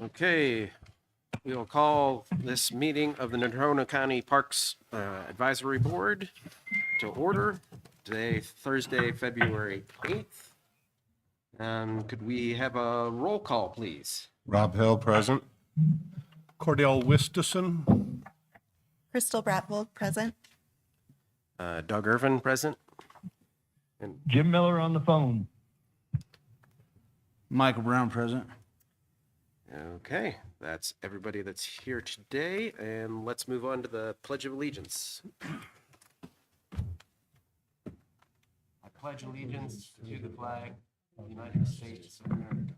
Okay, we will call this meeting of the Natrona County Parks Advisory Board to order. Today, Thursday, February 8th. Could we have a roll call, please? Rob Hill, present. Cordell Wistison. Crystal Bratvold, present. Doug Irvin, present. Jim Miller on the phone. Michael Brown, present. Okay, that's everybody that's here today, and let's move on to the Pledge of Allegiance. I pledge allegiance to the flag of the United States of America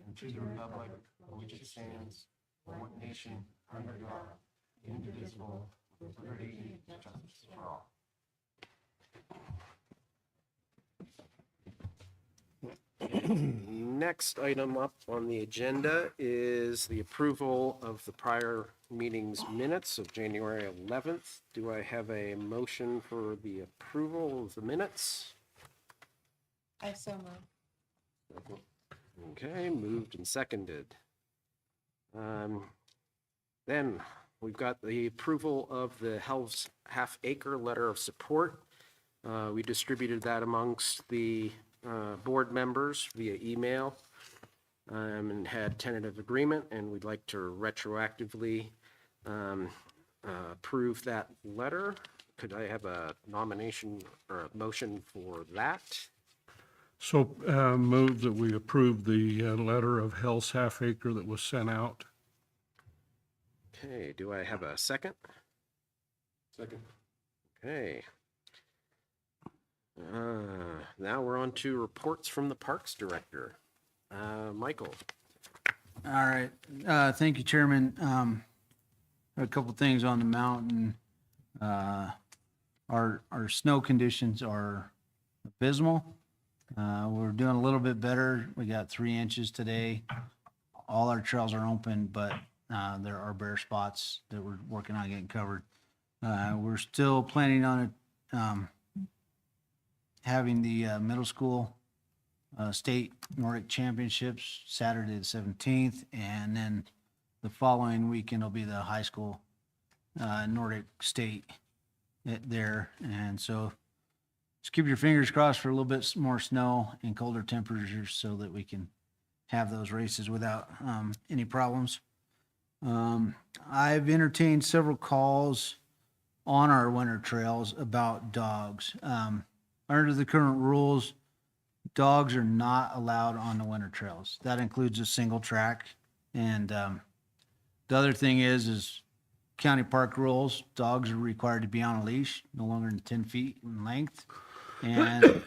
and to the republic for which it stands, one nation, under God, indivisible, with liberty and justice for all. Next item up on the agenda is the approval of the prior meeting's minutes of January 11th. Do I have a motion for the approval of the minutes? I so move. Okay, moved and seconded. Then we've got the approval of the Hell's Half Acre letter of support. We distributed that amongst the board members via email and had tentative agreement, and we'd like to retroactively approve that letter. Could I have a nomination or a motion for that? So move that we approve the letter of Hell's Half Acre that was sent out. Okay, do I have a second? Second. Okay. Now we're on to reports from the Parks Director. Michael. All right. Thank you, Chairman. A couple things on the mountain. Our snow conditions are abysmal. We're doing a little bit better. We got 3 inches today. All our trails are open, but there are bare spots that we're working on getting covered. We're still planning on it. Having the middle school state Nordic championships Saturday the 17th, and then the following weekend will be the high school Nordic state there. And so just keep your fingers crossed for a little bit more snow and colder temperatures so that we can have those races without any problems. I've entertained several calls on our winter trails about dogs. Under the current rules, dogs are not allowed on the winter trails. That includes a single track. And the other thing is county park rules. Dogs are required to be on a leash, no longer than 10 feet in length. And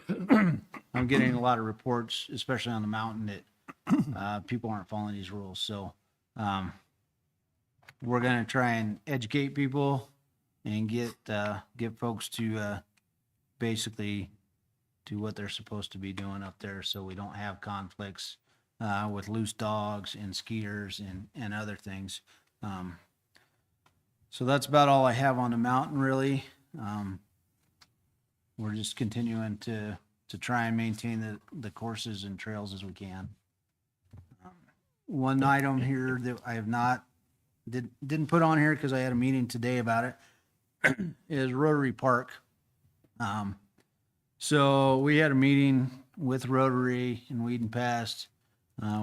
I'm getting a lot of reports, especially on the mountain, that people aren't following these rules. So we're going to try and educate people and get folks to basically do what they're supposed to be doing up there, so we don't have conflicts with loose dogs and skiers and other things. So that's about all I have on the mountain, really. We're just continuing to try and maintain the courses and trails as we can. One item here that I have didn't put on here because I had a meeting today about it is Rotary Park. So we had a meeting with Rotary in Whedon Pass.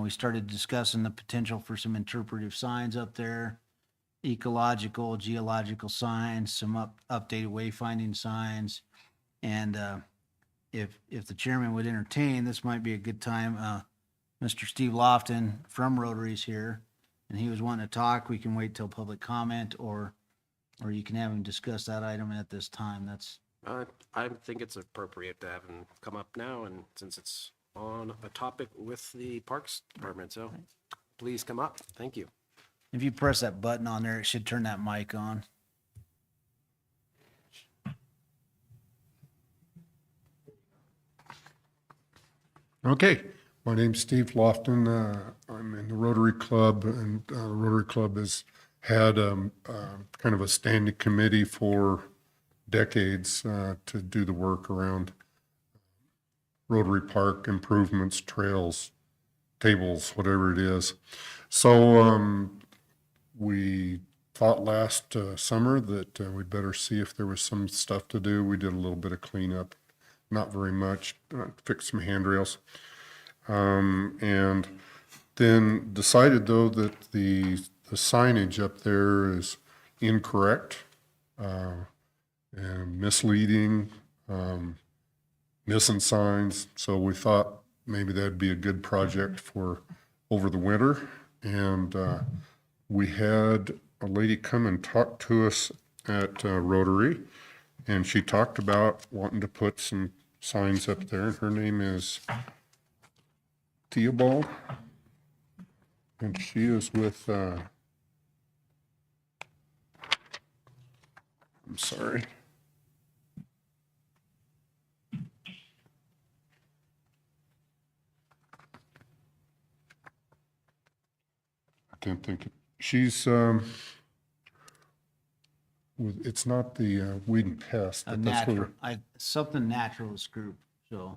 We started discussing the potential for some interpretive signs up there, ecological, geological signs, some updated wayfinding signs. And if the chairman would entertain, this might be a good time. Mr. Steve Lofton from Rotary is here, and he was wanting to talk. We can wait till public comment, or you can have him discuss that item at this time. I think it's appropriate to have him come up now, and since it's on a topic with the Parks Department, so please come up. Thank you. If you press that button on there, it should turn that mic on. Okay, my name's Steve Lofton. I'm in the Rotary Club, and Rotary Club has had kind of a standing committee for decades to do the work around Rotary Park improvements, trails, tables, whatever it is. So we thought last summer that we'd better see if there was some stuff to do. We did a little bit of cleanup, not very much, fixed some handrails. And then decided though that the signage up there is incorrect and misleading, missing signs. So we thought maybe that'd be a good project for over the winter. And we had a lady come and talk to us at Rotary, and she talked about wanting to put some signs up there. And her name is Theobald, and she is with, I'm sorry. I can't think, she's, it's not the weed and pest. A but that's where- natural, something naturalist group, so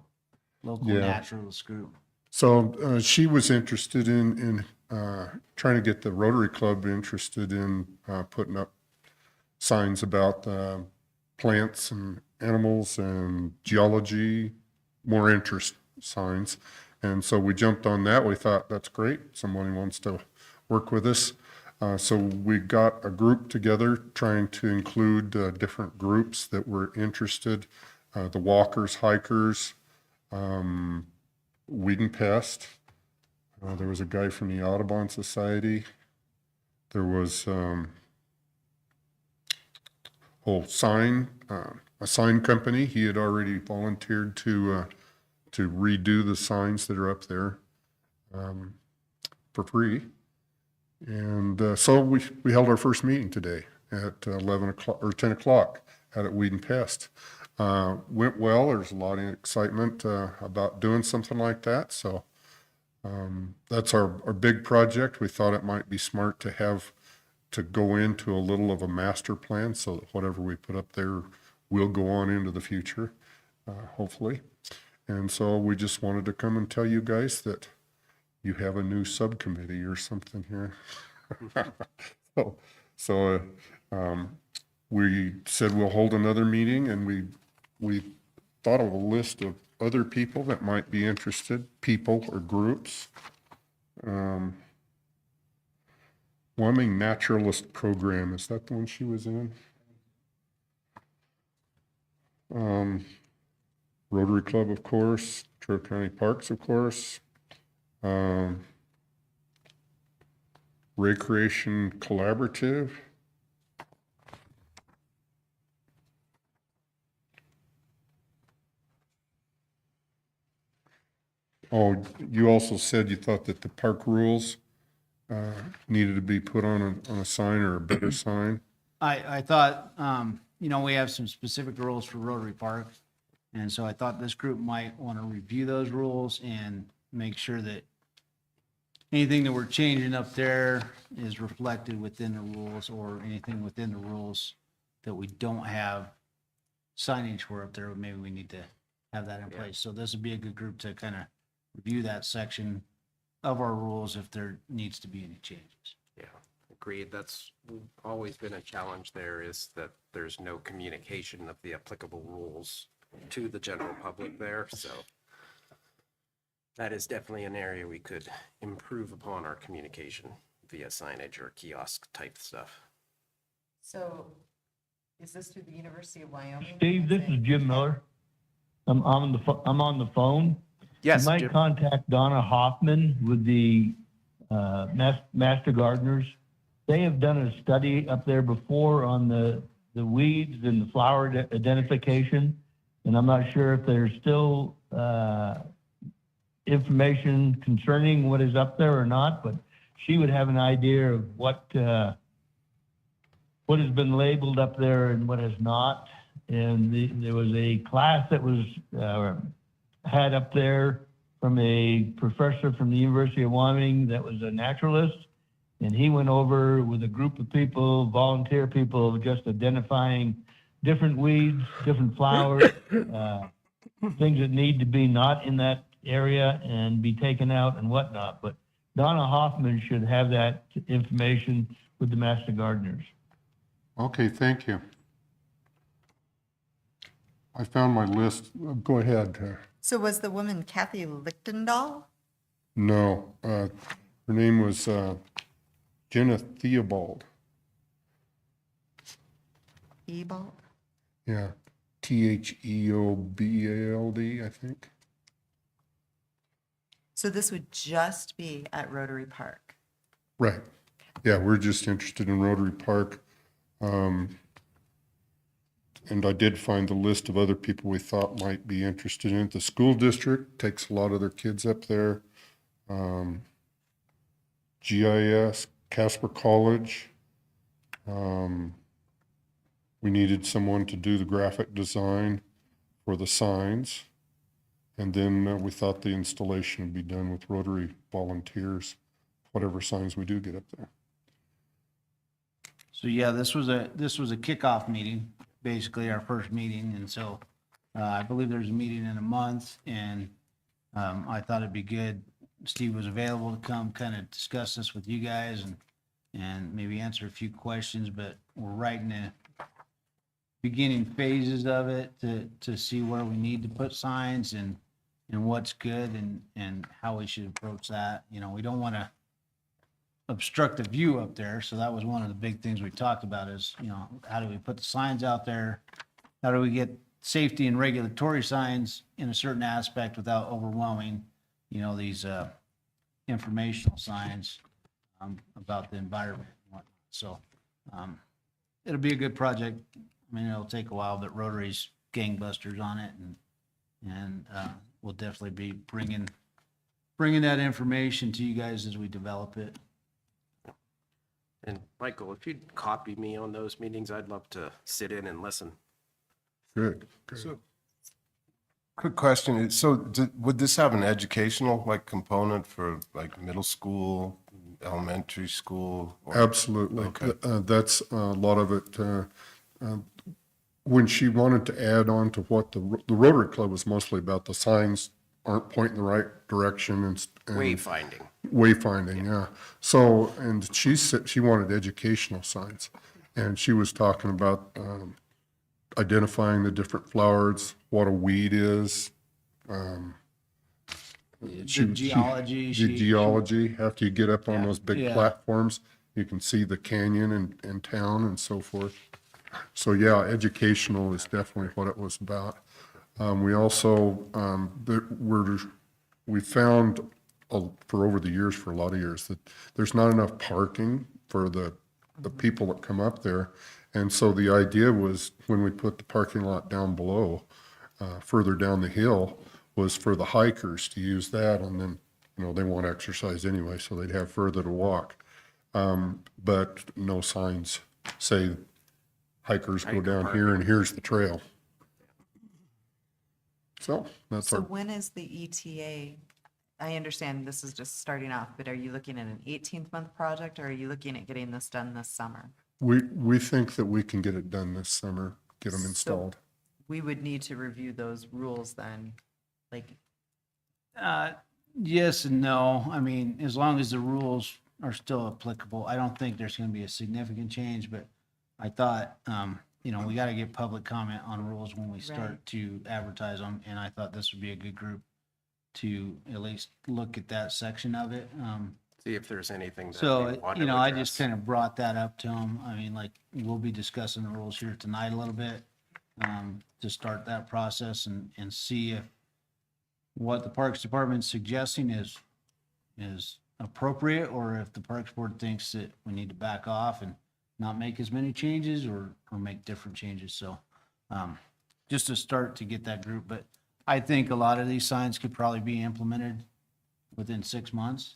local Yeah. naturalist group. So she was interested in trying to get the Rotary Club interested in putting up signs about plants and animals and geology, more interest signs. And so we jumped on that. We thought, that's great. Somebody wants to work with us. So we got a group together trying to include different groups that were interested, the walkers, hikers, weed and pest. There was a guy from the Audubon Society. There was a sign company. He had already volunteered to redo the signs that are up there for free. And so we held our first meeting today at 11 o'clock or 10 o'clock out at Weed and Pest. Went well. There's a lot of excitement about doing something like that. So that's our big project. We thought it might be smart to have to go into a little of a master plan so that whatever we put up there will go on into the future, hopefully. And so we just wanted to come and tell you guys that you have a new subcommittee or something here. So we said we'll hold another meeting, and we thought of a list of other people that might be interested, people or groups. Wyoming Naturalist Program, is that the one she was in? Rotary Club, of course, Truro County Parks, of course. Recreation Collaborative. Oh, you also said you thought that the park rules needed to be put on a sign or a better sign. I thought, we have some specific rules for Rotary Parks. And so I thought this group might want to review those rules and make sure that anything that we're changing up there is reflected within the rules, or anything within the rules that we don't have signage for up there, maybe we need to have that in place. So this would be a good group to kind of review that section of our rules if there needs to be any changes. Yeah, agreed. That's always been a challenge there, is that there's no communication of the applicable rules to the general public there. So that is definitely an area we could improve upon our communication via signage or kiosk type stuff. So is this through the University of Wyoming? Steve, this is Jim Miller. I'm on the phone. Yes, You might Jim. contact Donna Hoffman with the Master Gardeners. They have done a study up there before on the weeds and the flower identification. And I'm not sure if there's still information concerning what is up there or not, but she would have an idea of what has been labeled up there and what has not. And there was a class that was had up there from a professor from the University of Wyoming that was a naturalist. And he went over with a group of people, volunteer people, just identifying different weeds, different flowers, things that need to be not in that area and be taken out and whatnot, but Donna Hoffman should have that information with the Master Gardeners. Okay, thank you. I found my list. Go ahead. So was the woman Kathy Lichtendahl? No, her name was Jenna Theobald. Ebald? Yeah, Theobald, I think. So this would just be at Rotary Park? Right. Yeah, we're just interested in Rotary Park. And I did find the list of other people we thought might be interested in it. The school district takes a lot of their kids up there. GIS, Casper College. We needed someone to do the graphic design for the signs. And then we thought the installation would be done with Rotary volunteers, whatever signs we do get up there. So yeah, this was a kickoff meeting, basically our first meeting, and so I believe there's a meeting in a month, and I thought it'd be good. Steve was available to come kind of discuss this with you guys and maybe answer a few questions, but we're right in the beginning phases of it to see where we need to put signs and what's good and how we should approach that. You know, we don't want to obstruct the view up there. So that was one of the big things we talked about is, you know, how do we put the signs out there? How do we get safety and regulatory signs in a certain aspect without overwhelming, you know, these informational signs about the environment and whatnot. So it'll be a good project. I mean, it'll take a while, but Rotary's gangbusters on it, and we'll definitely be bringing that information to you guys as we develop it. And Michael, if you'd copy me on those meetings, I'd love to sit in and listen. Good. So, quick question. So would this have an educational like component for like middle school, elementary school? Absolutely. Okay. That's a lot of it. When she wanted to add on to what the Rotary Club was mostly about, the signs aren't pointing the right direction and Wayfinding. wayfinding, yeah. So, and she said she wanted educational signs, and she was talking about identifying the different flowers, what a weed is. The geology. The geology, after you get up on Yeah. those big Yeah. platforms, you can see the canyon and town and so forth. So yeah, educational is definitely what it was about. We also, we found for over the years, for a lot of years, that there's not enough parking for the people that come up there. And so the idea was, when we put the parking lot down below, further down the hill, was for the hikers to use that, and then, you know, they want exercise anyway, so they'd have further to walk. But no signs say hikers go Hiker down parking. here and here's the trail. So that's So our, when is the ETA? I understand this is just starting off, but are you looking at an 18-month project, or are you looking at getting this done this summer? we think that we can get it done this summer, get them So- installed. We would need to review those rules then, like, Yes and no. I mean, as long as the rules are still applicable, I don't think there's going to be a significant change, but I thought, you know, we got to get public comment on rules when we start Right. to advertise them. And I thought this would be a good group to at least look at that section of it. See if there's anything that So, they want you to know, I just address. kind of brought that up to them. I mean, like, we'll be discussing the rules here tonight a little bit, to start that process and see if what the Parks Department's suggesting is appropriate, or if the Parks Board thinks that we need to back off and not make as many changes or make different changes. So, just to start to get that group, but I think a lot of these signs could probably be implemented within 6 months.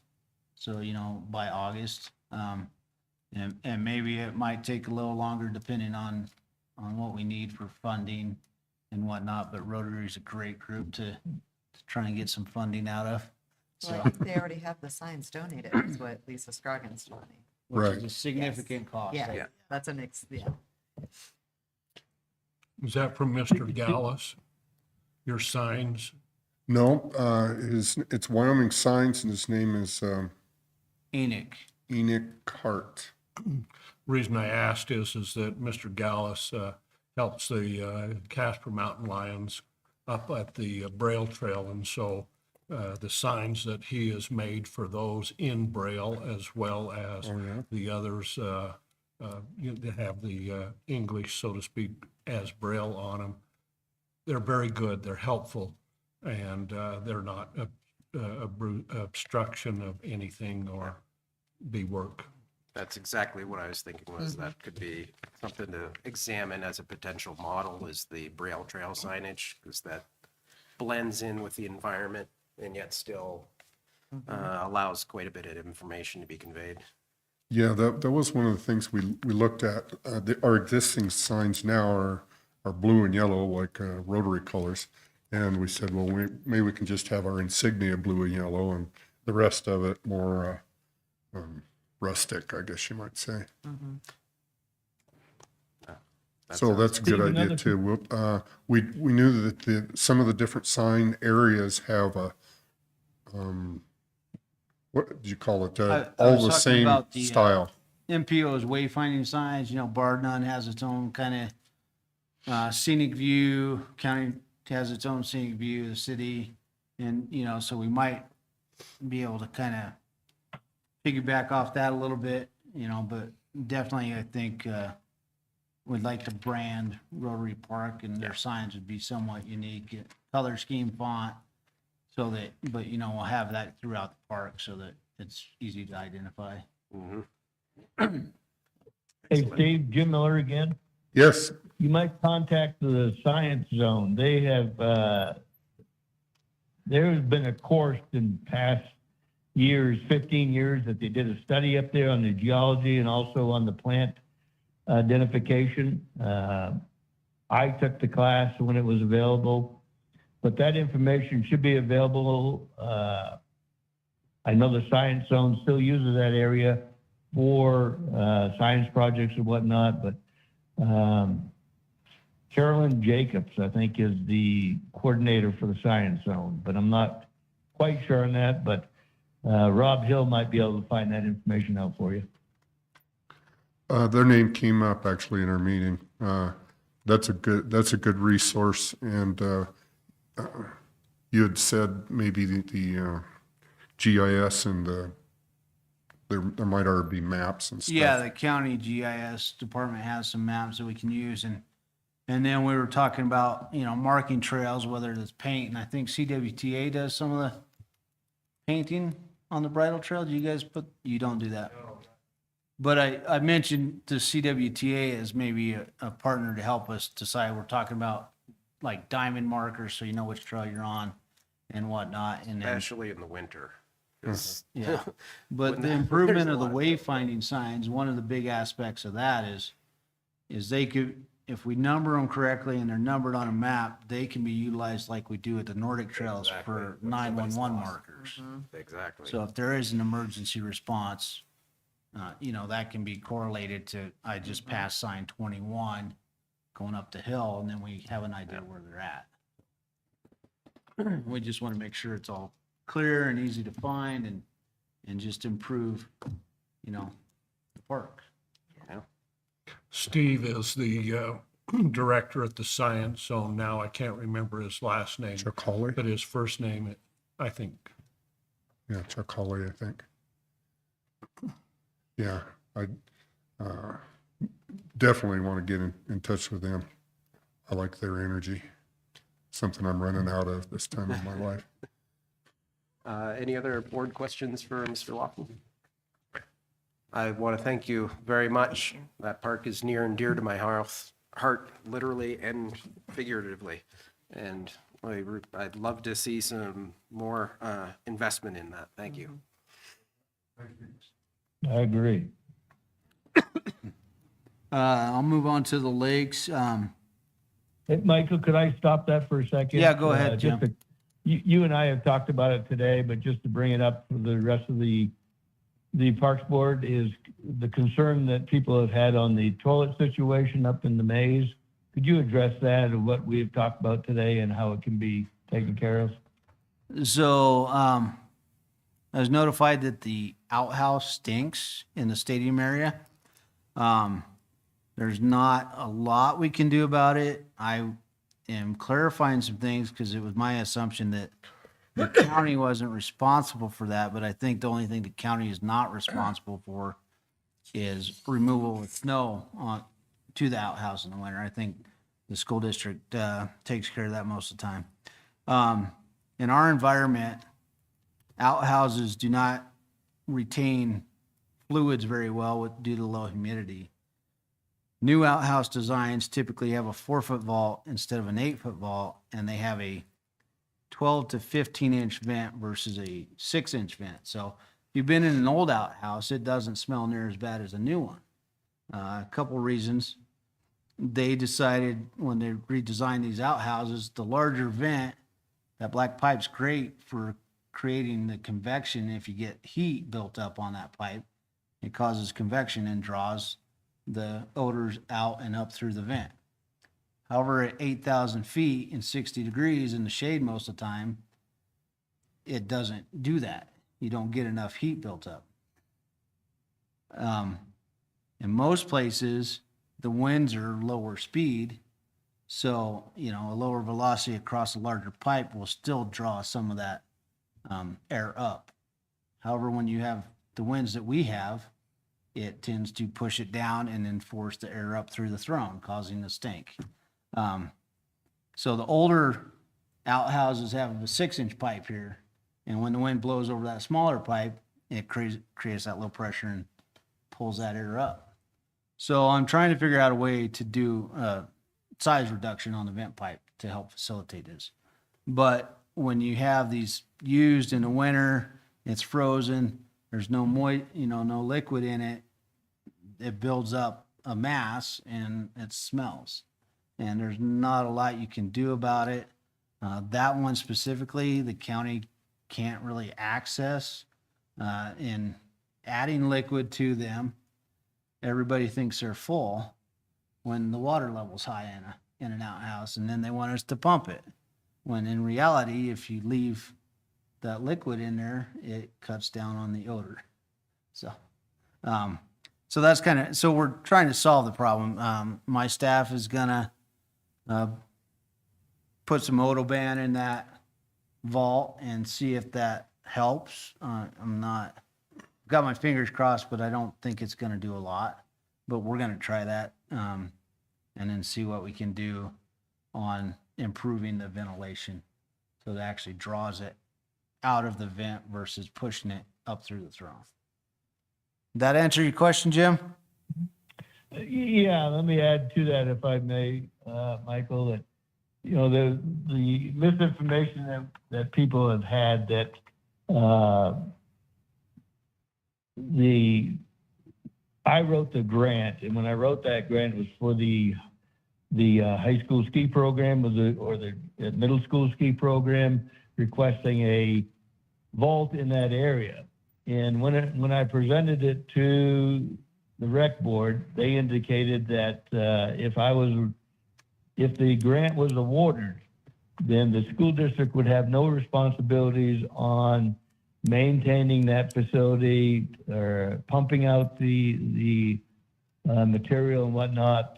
So, you know, by August, and maybe it might take a little longer depending on what we need for funding and whatnot, but Rotary is a great group to try and get some funding out of. well, I So, think they already have the signs donated, is what Lisa Scroggins told me. which is Right. a significant cost. Yeah, that's yeah. Is that from Mr. Gallus? Your signs? No, it's Wyoming Signs, and his name is Enoch. Enoch Hart. Reason I asked is that Mr. Gallus helps the Casper Mountain Lions up at the Braille Trail, and so the signs that he has made for those in Braille as well as the others that have the English, so to speak, as Braille on them. They're very good. They're helpful, and they're not obstruction of anything or be work. That's exactly what I was thinking, was that could be something to examine as a potential model, is the Braille Trail signage, because that blends in with the environment and yet still allows quite a bit of information to be conveyed. Yeah, that was one of the things we looked at. Our existing signs now are blue and yellow, like Rotary colors. And we said, well, maybe we can just have our insignia blue and yellow and the rest of it more rustic, I guess you might say. So that's a good Steve, idea another- too. We knew that some of the different sign areas have a, what did you call it? I All was the talking same about the, style. MPO's wayfinding signs, Bar None has its own kind of scenic view, county has its own scenic view, the city, and, so we might be able to kind of piggyback off that a little bit, but definitely I think we'd like to brand Rotary Park, and their signs would be somewhat unique, color scheme, font, so that, but, we'll have that throughout the park so that it's easy to identify. Hey, Steve, Jim Miller again. Yes, You might contact the Science Zone. They have, there has been a course in past years, 15 years, that they did a study up there on the geology and also on the plant identification. I took the class when it was available, but that information should be available. I know the Science Zone still uses that area for science projects and whatnot, but Carolyn Jacobs, I think, is the coordinator for the Science Zone, but I'm not quite sure on that, but Rob Hill might be able to find that information out for you. their name came up actually in our meeting. That's a good resource. And you had said maybe the GIS and there might already be maps and stuff. Yeah, the county GIS department has some maps that we can use, and then we were talking about, marking trails, whether it's paint, and I think CWTA does some of the painting on the bridle trail. Do you guys you don't do that? But I mentioned to CWTA as maybe a partner to help us decide. We're talking about like diamond markers, so you know which trail you're on and whatnot, and then, Especially in the winter. 'cause yeah. But When the there's improvement a of the lot of wayfinding signs, one of the big aspects of that is they could, if we number them correctly and they're numbered on a map, they can be utilized like we do at the Nordic trails Exactly. for When somebody's 911 lost. markers. Exactly. So if there is an emergency response, that can be correlated to, I just passed sign 21 going up the hill, and then we have an idea where they're at. We just want to make sure it's all clear and easy to find and just improve, the park. Steve is the director at the Science Zone now. I can't remember his last name, Chuck Hawley? but his first name, I think. Yeah, Chuck Hawley, I think. Yeah, I definitely want to get in touch with them. I like their energy. Something I'm running out of this time of my life. Any other board questions for Mr. Laughlin? I want to thank you very much. That park is near and dear to my heart, literally and figuratively. And I'd love to see some more investment in that. Thank you. I agree. I'll move on to the lakes. Hey, Michael, could I stop that for a second? Yeah, go ahead, Just Jim. You and I have talked about it today, but just to bring it up for the rest of the Parks Board is the concern that people have had on the toilet situation up in the maze. Could you address that and what we've talked about today and how it can be taken care of? So, I was notified that the outhouse stinks in the stadium area. There's not a lot we can do about it. I am clarifying some things because it was my assumption that the county wasn't responsible for that, but I think the only thing the county is not responsible for is removal with snow on, to the outhouse in the winter. I think the school district, takes care of that most of the time. In our environment, outhouses do not retain fluids very well due to low humidity. New outhouse designs typically have a 4-foot vault instead of an 8-foot vault, and they have a 12 to 15-inch vent versus a 6-inch vent. So if you've been in an old outhouse, it doesn't smell near as bad as a new one. A couple reasons. They decided when they redesigned these outhouses, the larger vent, that black pipe's great for creating the convection. If you get heat built up on that pipe, it causes convection and draws the odors out and up through the vent. However, at 8,000 feet and 60 degrees in the shade most of the time, it doesn't do that. You don't get enough heat built up. In most places, the winds are lower speed, so, you know, a lower velocity across a larger pipe will still draw some of that air up. However, when you have the winds that we have, it tends to push it down and then force the air up through the throne, causing the stink. So the older outhouses have a 6-inch pipe here, and when the wind blows over that smaller pipe, it creates that low pressure and pulls that air up. So I'm trying to figure out a way to do size reduction on the vent pipe to help facilitate this. But when you have these used in the winter, it's frozen, there's no no liquid in it, it builds up a mass and it smells. And there's not a lot you can do about it. That one specifically, the county can't really access. In adding liquid to them, everybody thinks they're full when the water level's high in an outhouse, and then they want us to pump it. When in reality, if you leave that liquid in there, it cuts down on the odor. So, so that's so we're trying to solve the problem. My staff is gonna put some Odoban in that vault and see if that helps. Got my fingers crossed, but I don't think it's gonna do a lot. But we're gonna try that, and then see what we can do on improving the ventilation so that actually draws it out of the vent versus pushing it up through the throne. That answer your question, Jim? Yeah, let me add to that, if I may, Michael, that, you know, the misinformation that people have had that I wrote the grant, and when I wrote that grant, it was for the high school ski program or the middle school ski program, requesting a vault in that area. And when I presented it to the rec board, they indicated that if the grant was awarded, then the school district would have no responsibilities on maintaining that facility or pumping out the material and whatnot.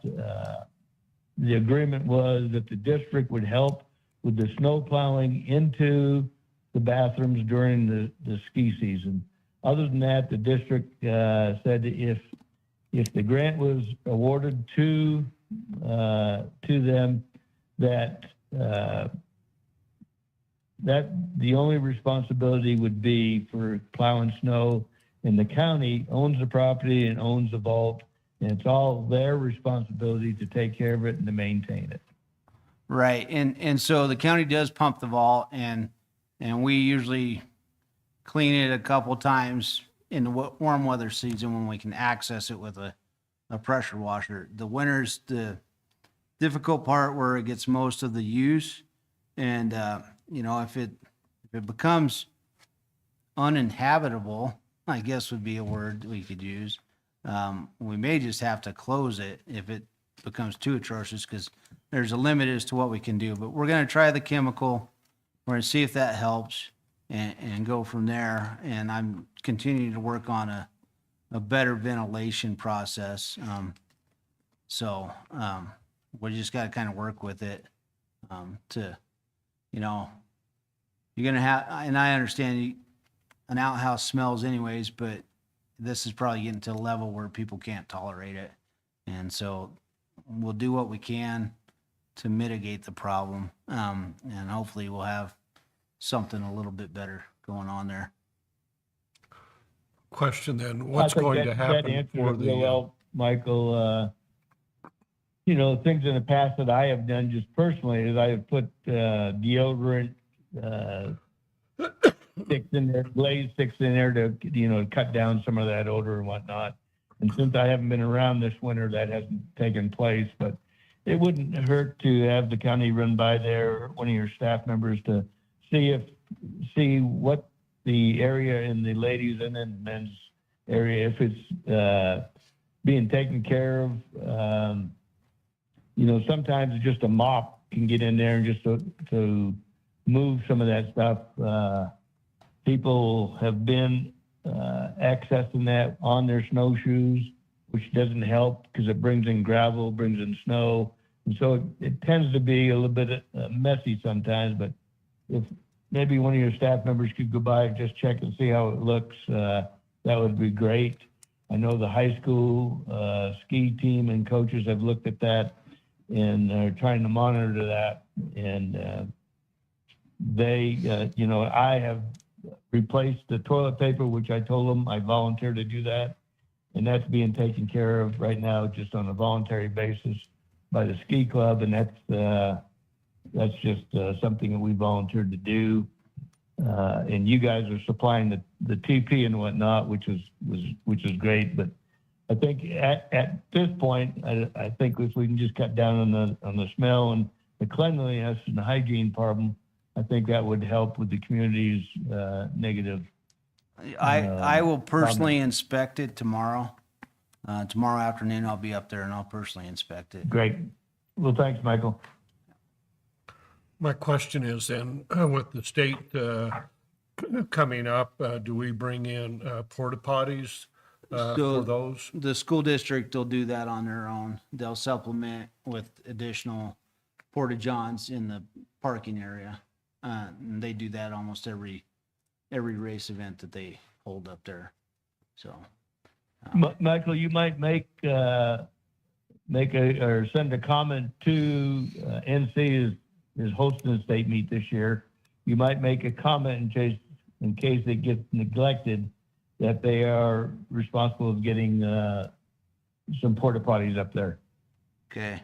The agreement was that the district would help with the snow plowing into the bathrooms during the ski season. Other than that, the district said if the grant was awarded to them, that the only responsibility would be for plowing snow, and the county owns the property and owns the vault, and it's all their responsibility to take care of it and to maintain it. Right, and so the county does pump the vault, and we usually clean it a couple times in the warm weather season when we can access it with a pressure washer. The winter's the difficult part where it gets most of the use, and if it becomes uninhabitable, I guess would be a word we could use. We may just have to close it if it becomes too atrocious, because there's a limit as to what we can do. But we're going to try the chemical. we're gonna see if that helps and go from there. And I'm continuing to work on a better ventilation process. We just gotta kind of work with it, to, you know, you're gonna have, and I understand an outhouse smells anyways, but this is probably getting to a level where people can't tolerate it. And so we'll do what we can to mitigate the problem. And hopefully we'll have something a little bit better going on there. Question then, I what's think going that- to that happen answers for it real the, well, Michael, you know, things in the past that I have done just personally is I have put deodorant sticks in there, glaze sticks in there to, you know, cut down some of that odor and whatnot. And since I haven't been around this winter, that hasn't taken place, but it wouldn't hurt to have the county run by there, one of your staff members, to see what the area in the ladies and then men's area, if it's being taken care of. You know, sometimes just a mop can get in there and just to move some of that stuff. People have been accessing that on their snowshoes, which doesn't help because it brings in gravel, brings in snow. And so it tends to be a little bit messy sometimes, but if maybe one of your staff members could go by and just check and see how it looks, that would be great. I know the high school ski team and coaches have looked at that and are trying to monitor that. And they, you know, I have replaced the toilet paper, which I told them I volunteered to do that. And that's being taken care of right now, just on a voluntary basis by the ski club. And that's just something that we volunteered to do. And you guys are supplying the TP and whatnot, which is great. But I think at this point, I think if we can just cut down on the smell and the cleanliness and the hygiene problem, I think that would help with the community's negative. I will personally inspect it tomorrow. Tomorrow afternoon, I'll be up there and I'll personally inspect it. Great. Well, thanks, Michael. my question is then, with the state coming up, do we bring in porta potties So- for those? The school district will do that on their own. They'll supplement with additional porta johns in the parking area. And they do that almost every race event that they hold up there. So, Michael, you might or send a comment to NC is hosting a state meet this year. You might make a comment in case it gets neglected, that they are responsible of getting some porta potties up there. okay.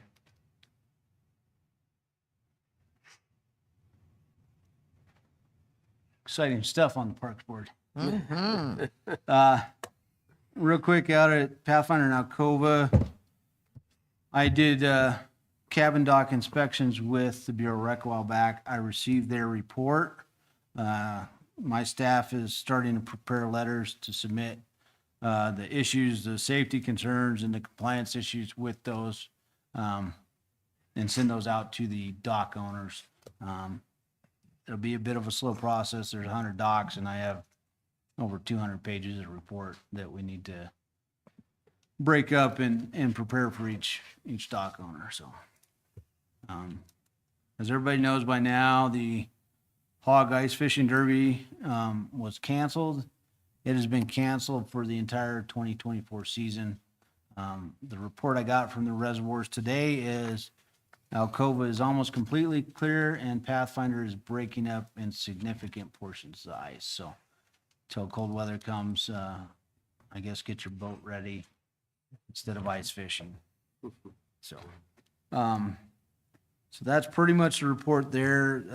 Exciting stuff on the Parks Board. Real quick, out at Pathfinder and Alcova, I did cabin dock inspections with the Bureau of Rec a while back. I received their report. My staff is starting to prepare letters to submit the issues, the safety concerns, and the compliance issues with those, and send those out to the dock owners. It'll be a bit of a slow process. There's 100 docks, and I have over 200 pages of report that we need to break up and prepare for each dock owner. So, as everybody knows by now, the Hog Ice Fishing Derby was canceled. It has been canceled for the entire 2024 season. The report I got from the reservoirs today is Alcova is almost completely clear and Pathfinder is breaking up in significant portions of the ice. So till cold weather comes, I guess get your boat ready instead of ice fishing. So that's pretty much the report there.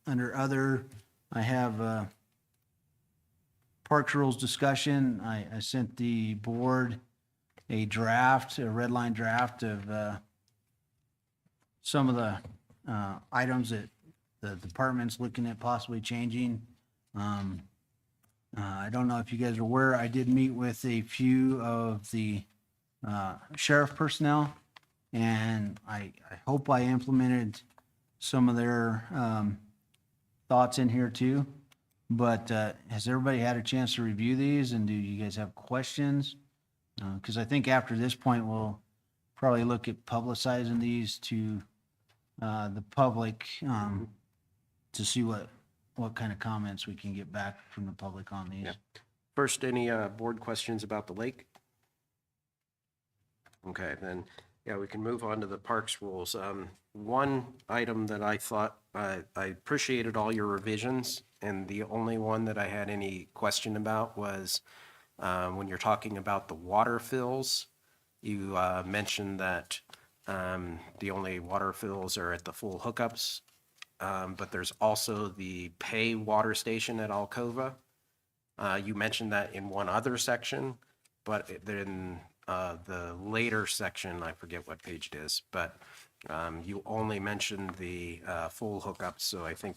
Under other, I have Parks Rules discussion. I sent the board a red line draft of some of the items that the department's looking at possibly changing. I don't know if you guys are aware, I did meet with a few of the sheriff personnel, and I hope I implemented some of their thoughts in here too. But has everybody had a chance to review these, and do you guys have questions? Because I think after this point, we'll probably look at publicizing these to the public to see what kind of comments we can get back from the public on these. Yeah. First, any board questions about the lake? Okay, then, yeah, we can move on to the parks rules. One item that I thought, I appreciated all your revisions, and the only one that I had any question about was when you're talking about the water fills, you mentioned that the only water fills are at the full hookups, but there's also the pay water station at Alcova. You mentioned that in one other section, but then the later section, I forget what page it is, but you only mentioned the full hookups, so I think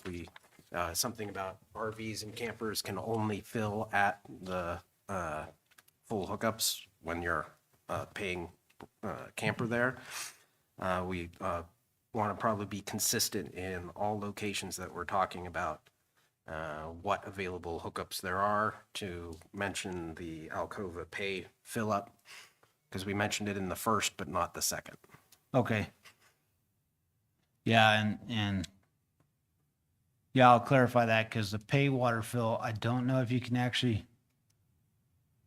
something about RVs and campers can only fill at the full hookups when you're paying camper there. We want to probably be consistent in all locations that we're talking about, what available hookups there are, to mention the Alcova pay fill up, because we mentioned it in the first but not the second. Okay. Yeah, and yeah, I'll clarify that, because the pay water fill, I don't know if you can actually,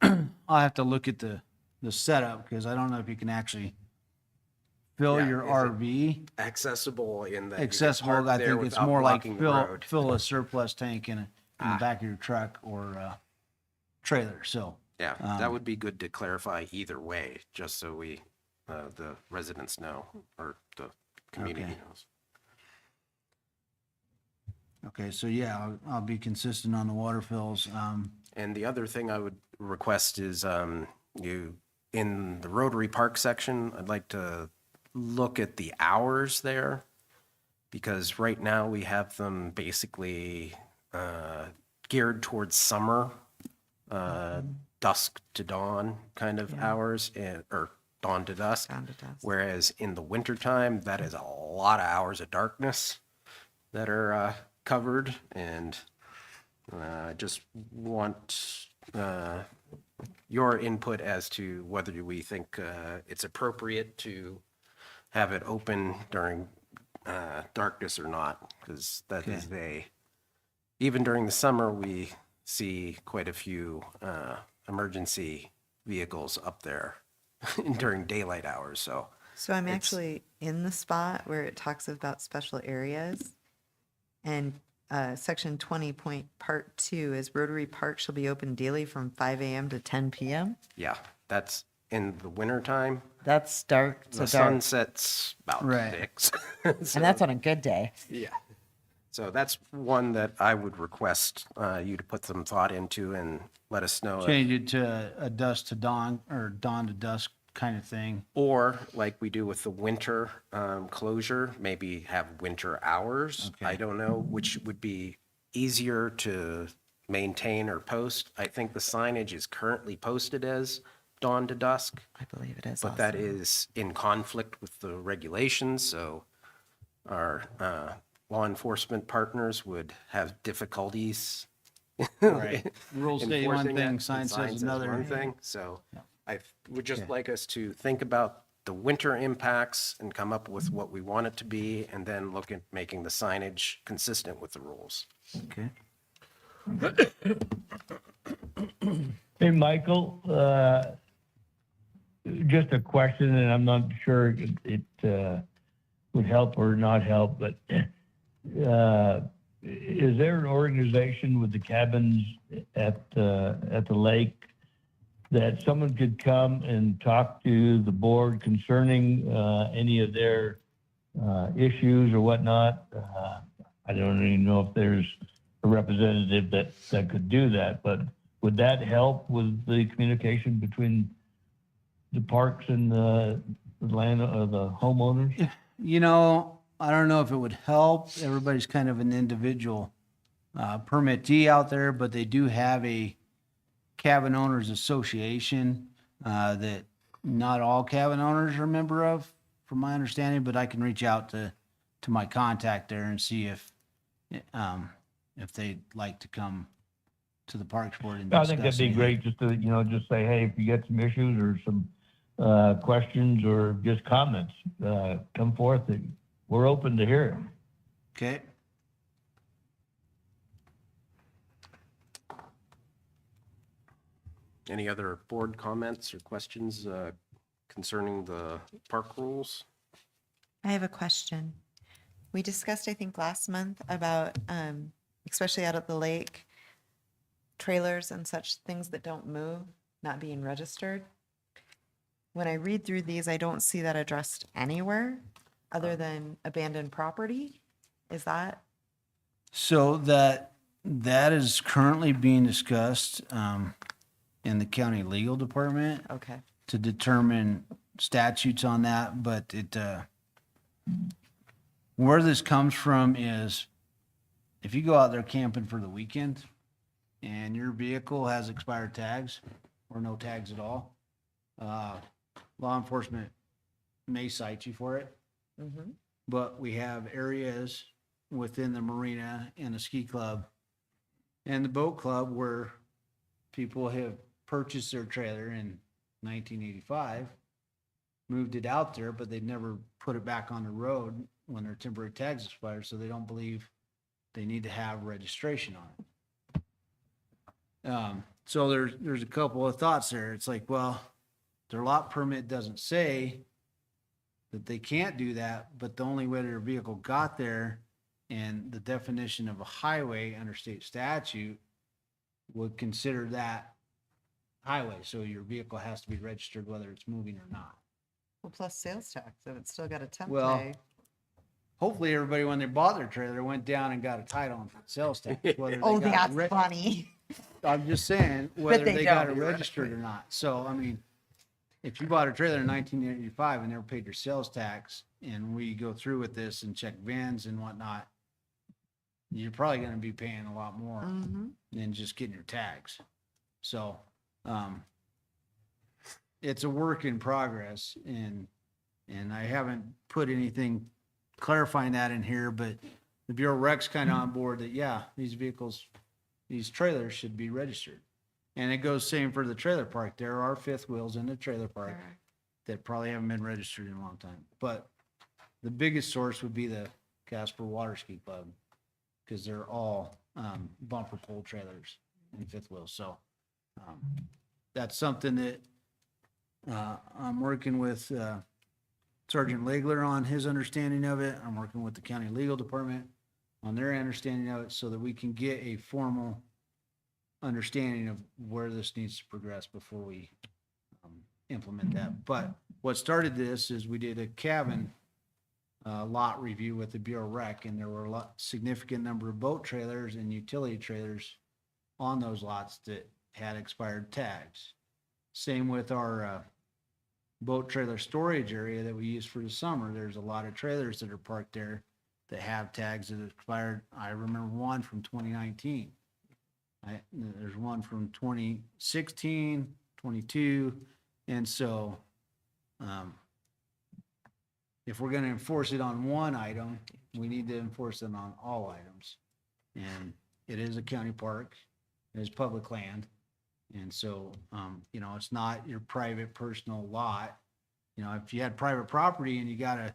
I'll have to look at the setup, because I don't know if you can actually fill Yeah, your is it RV. Accessible in that you can Accessible, park I there think it's without more like blocking the road. fill a surplus tank in the back of your truck or trailer, so. Yeah, that would be good to clarify either way, just so we, the residents know, or the community Okay. knows. Okay, so yeah, I'll be consistent on the water fills. And the other thing I would request is, in the Rotary Park section, I'd like to look at the hours there, because right now we have them basically geared towards summer, dusk to dawn kind of hours, or dawn to dusk. Down to dusk. Whereas in the wintertime, that is a lot of hours of darkness that are covered, and I just want your input as to whether we think it's appropriate to have it open during darkness or not, because that is even during the summer, we see quite a few emergency vehicles up there during daylight hours, so. So I'm It's- actually in the spot where it talks about special areas. And section 20 point part 2 is Rotary Park shall be open daily from 5 a.m. to 10 p.m. Yeah, that's in the wintertime. That's dark to The sun sets about Right. 6. And that's on a good day. Yeah. So that's one that I would request you to put some thought into and let us know. Change it to a dusk to dawn or dawn to dusk kind of thing. Or like we do with the winter closure, maybe have winter hours. Okay. I don't know which would be easier to maintain or post. I think the signage is currently posted as dawn to dusk, I believe it is. but that is in conflict with the regulations, so our law enforcement partners would have difficulties. Right. Rules say one enforcing thing, it, sign and says sign another. One thing, so I would just Okay. like us to think about the winter impacts and come up with what we want it to be, and then look at making the signage consistent with the rules. Okay. Hey, Michael, just a question, and I'm not sure it would help or not help, but is there an organization with the cabins at the lake that someone could come and talk to the board concerning any of their issues or whatnot? I don't even know if there's a representative that could do that, but would that help with the communication between the parks and the land, the homeowners? You know, I don't know if it would help. Everybody's kind of an individual permittee out there, but they do have a cabin owners association that not all cabin owners are a member of, from my understanding, but I can reach out to my contact there and see if if they'd like to come to the Parks Board and I discuss think that'd be anything. great, just to, just say, hey, if you get some issues or some, questions or just comments, come forth. We're open to hear it. Okay, Any other board comments or questions concerning the park rules? I have a question. We discussed, I think, last month about, especially out at the lake, trailers and such things that don't move, not being registered. When I read through these, I don't see that addressed anywhere other than abandoned property. Is that? so that is currently being discussed in the county legal department Okay. to determine statutes on that, but where this comes from is if you go out there camping for the weekend and your vehicle has expired tags or no tags at all, law enforcement may cite you for it. Mm-hmm. But we have areas within the marina and the ski club and the boat club where people have purchased their trailer in 1985, moved it out there, but they'd never put it back on the road when their temporary tags expired, so they don't believe they need to have registration on it. So there's a couple of thoughts there. It's like, well, their lot permit doesn't say that they can't do that, but the only way their vehicle got there and the definition of a highway under state statute would consider that highway. So your vehicle has to be registered whether it's moving or not. Well, plus sales tax, if it's still got a temp Well, tag. Hopefully everybody, when they bought their trailer, went down and got a title on sales tax. whether they Oh, got it that's re- funny. I'm just saying, whether they they got don't. it registered or not. So, I mean, if you bought a trailer in 1985 and never paid your sales tax, and we go through with this and check VINs and whatnot, you're probably gonna be paying a lot more Mm-hmm. than just getting your tags. So, it's a work in progress, and I haven't put anything clarifying that in here, but the Bureau of Rec's kind of on board that, yeah, these vehicles, these trailers should be registered. And it goes same for the trailer park. There are fifth wheels in the trailer park that probably haven't been registered in a long time. But the biggest source would be the Casper Water Ski Club, because they're all bumper pull trailers and fifth wheels. So that's something that I'm working with Sergeant Legler on his understanding of it. I'm working with the county legal department on their understanding of it so that we can get a formal understanding of where this needs to progress before we implement that. But what started this is we did a cabin lot review with the Bureau of Rec, and there were a significant number of boat trailers and utility trailers on those lots that had expired tags. Same with our boat trailer storage area that we use for the summer. There's a lot of trailers that are parked there that have tags that expired. I remember one from 2019. There's one from 2016, 22. And so if we're going to enforce it on one item, we need to enforce it on all items. And it is a county park. It is public land. And so, it's not your private personal lot. If you had private property and you got a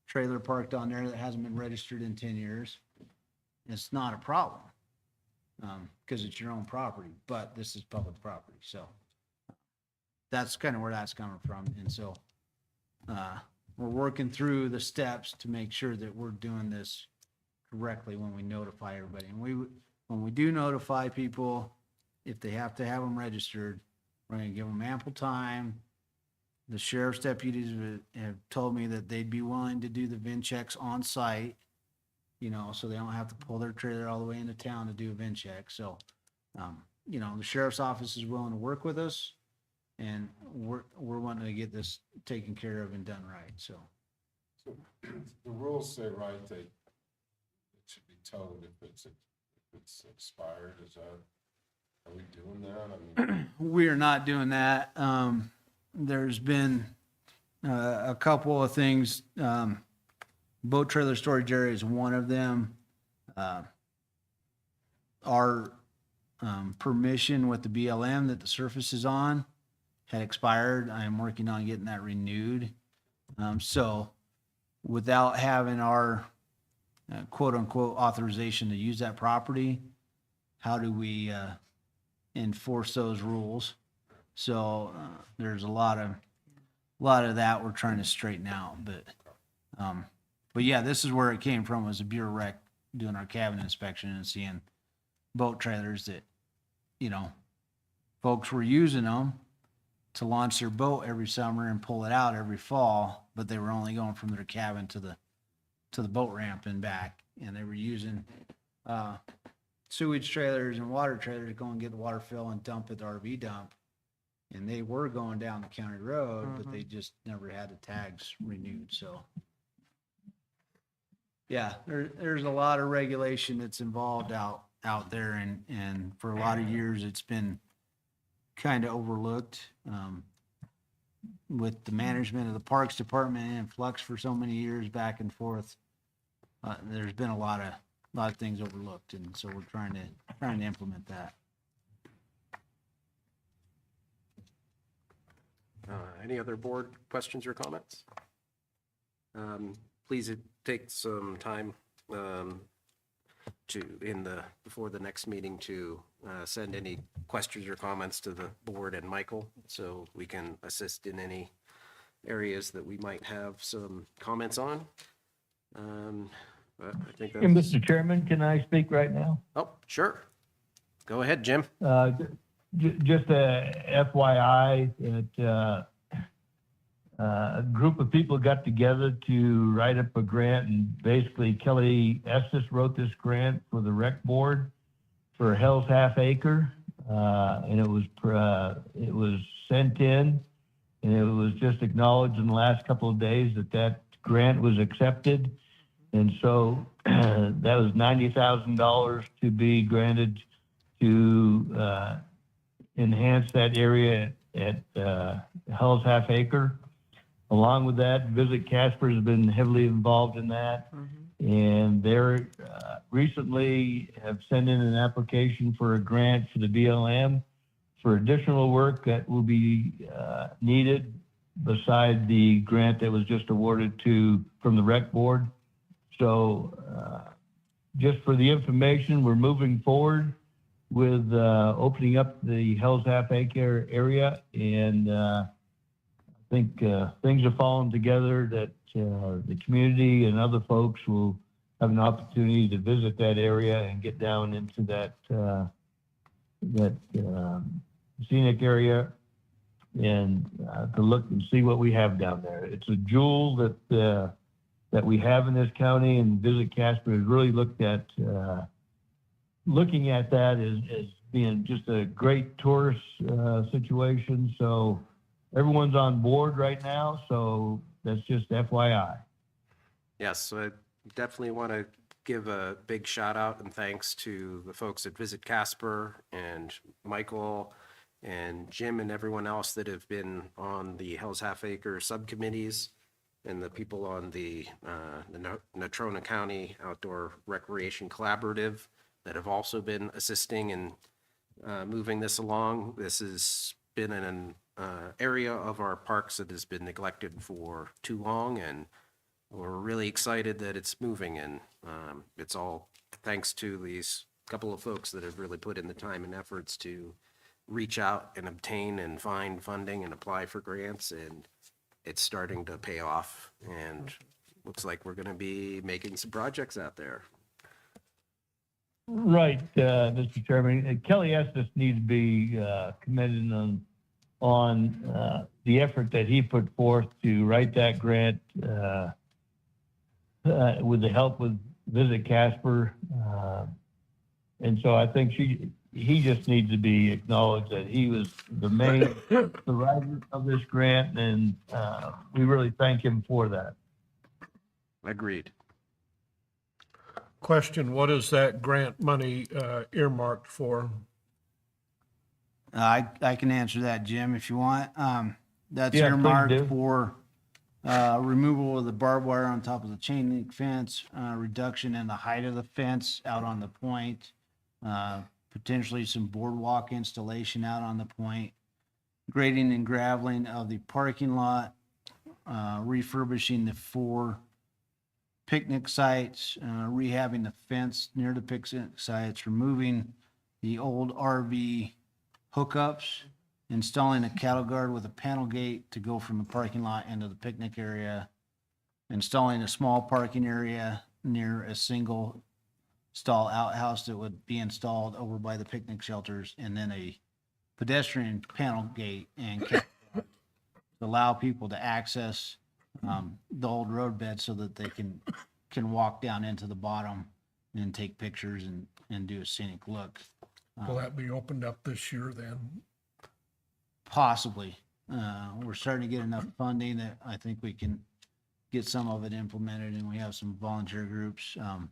trailer parked on there that hasn't been registered in 10 years, it's not a problem. Because it's your own property, but this is public property. So that's kind of where that's coming from. And so we're working through the steps to make sure that we're doing this correctly when we notify everybody. And when we do notify people, if they have to have them registered, we're going to give them ample time. The sheriff's deputies have told me that they'd be willing to do the VIN checks on site, so they don't have to pull their trailer all the way into town to do a VIN check. So, the sheriff's office is willing to work with us, and we're wanting to get this taken care of and done right. So So the rules say, right, that it should be towed if it's expired. Are we doing that? I mean, we are not doing that. There's been a couple of things. Boat trailer storage area is one of them. our permission with the BLM that the surface is on had expired. I am working on getting that renewed. So without having our quote unquote authorization to use that property, how do we enforce those rules? So there's a lot of that we're trying to straighten out, but yeah, this is where it came from, was a Bureau Rec doing our cabin inspection and seeing boat trailers that, you know, folks were using them to launch their boat every summer and pull it out every fall, but they were only going from their cabin to the boat ramp and back, and they were using sewage trailers and water trailers to go and get the water fill and dump at the RV dump. And they were going down the county road, but they just never had the tags renewed, so. Yeah, there's a lot of regulation that's involved out there, and for a lot of years, it's been kind of overlooked. With the management of the Parks Department in flux for so many years back and forth, there's been a lot of things overlooked, and so we're trying to implement that. Any other board questions or comments? Please take some time before the next meeting to send any questions or comments to the board and Michael, so we can assist in any areas that we might have some comments on. But I think Hey, that's, Mr. Chairman, can I speak right now? oh, sure. Go ahead, Jim. Just a FYI, a group of people got together to write up a grant, and basically Kelly Estes wrote this grant for the rec board for Hell's Half Acre, and it was sent in, and it was just acknowledged in the last couple of days that grant was accepted, and so that was $90,000 to be granted to enhance that area at Hell's Half Acre. Along with that, Visit Casper has been heavily involved in that. And they're recently have sent in an application for a grant for the BLM for additional work that will be needed beside the grant that was just awarded from the rec board. So just for the information, we're moving forward with opening up the Hell's Half Acre area, and I think things are falling together that the community and other folks will have an opportunity to visit that area and get down into that scenic area and to look and see what we have down there. It's a jewel that we have in this county, and Visit Casper has really looking at that as being just a great tourist situation. So everyone's on board right now. So that's just FYI. Yes, so I definitely want to give a big shout out and thanks to the folks at Visit Casper and Michael and Jim and everyone else that have been on the Hell's Half Acre subcommittees, and the people on the Natrona County Outdoor Recreation Collaborative that have also been assisting in moving this along. This has been an area of our parks that has been neglected for too long, and we're really excited that it's moving, and it's all thanks to these couple of folks that have really put in the time and efforts to reach out and obtain and find funding and apply for grants, and it's starting to pay off, and looks like we're going to be making some projects out there. Right, Mr. Chairman. Kelly Estes needs to be commended on the effort that he put forth to write that grant with the help with Visit Casper. And so I think he just needs to be acknowledged that he was the writer of this grant, and we really thank him for that. Agreed. Question, what is that grant money earmarked for? I can answer that, Jim, if you want. That's Yeah, please earmarked do. for removal of the barbed wire on top of the chain link fence, reduction in the height of the fence out on the point, potentially some boardwalk installation out on the point, grading and graveling of the parking lot, refurbishing the 4 picnic sites, rehabbing the fence near the picnic sites, removing the old RV hookups, installing a cattle guard with a panel gate to go from the parking lot into the picnic area, installing a small parking area near a single stall outhouse that would be installed over by the picnic shelters, and then a pedestrian panel gate and cattle guard to allow people to access the old roadbed so that they can walk down into the bottom and take pictures and do a scenic look. Will that be opened up this year then? Possibly. We're starting to get enough funding that I think we can get some of it implemented, and we have some volunteer groups. And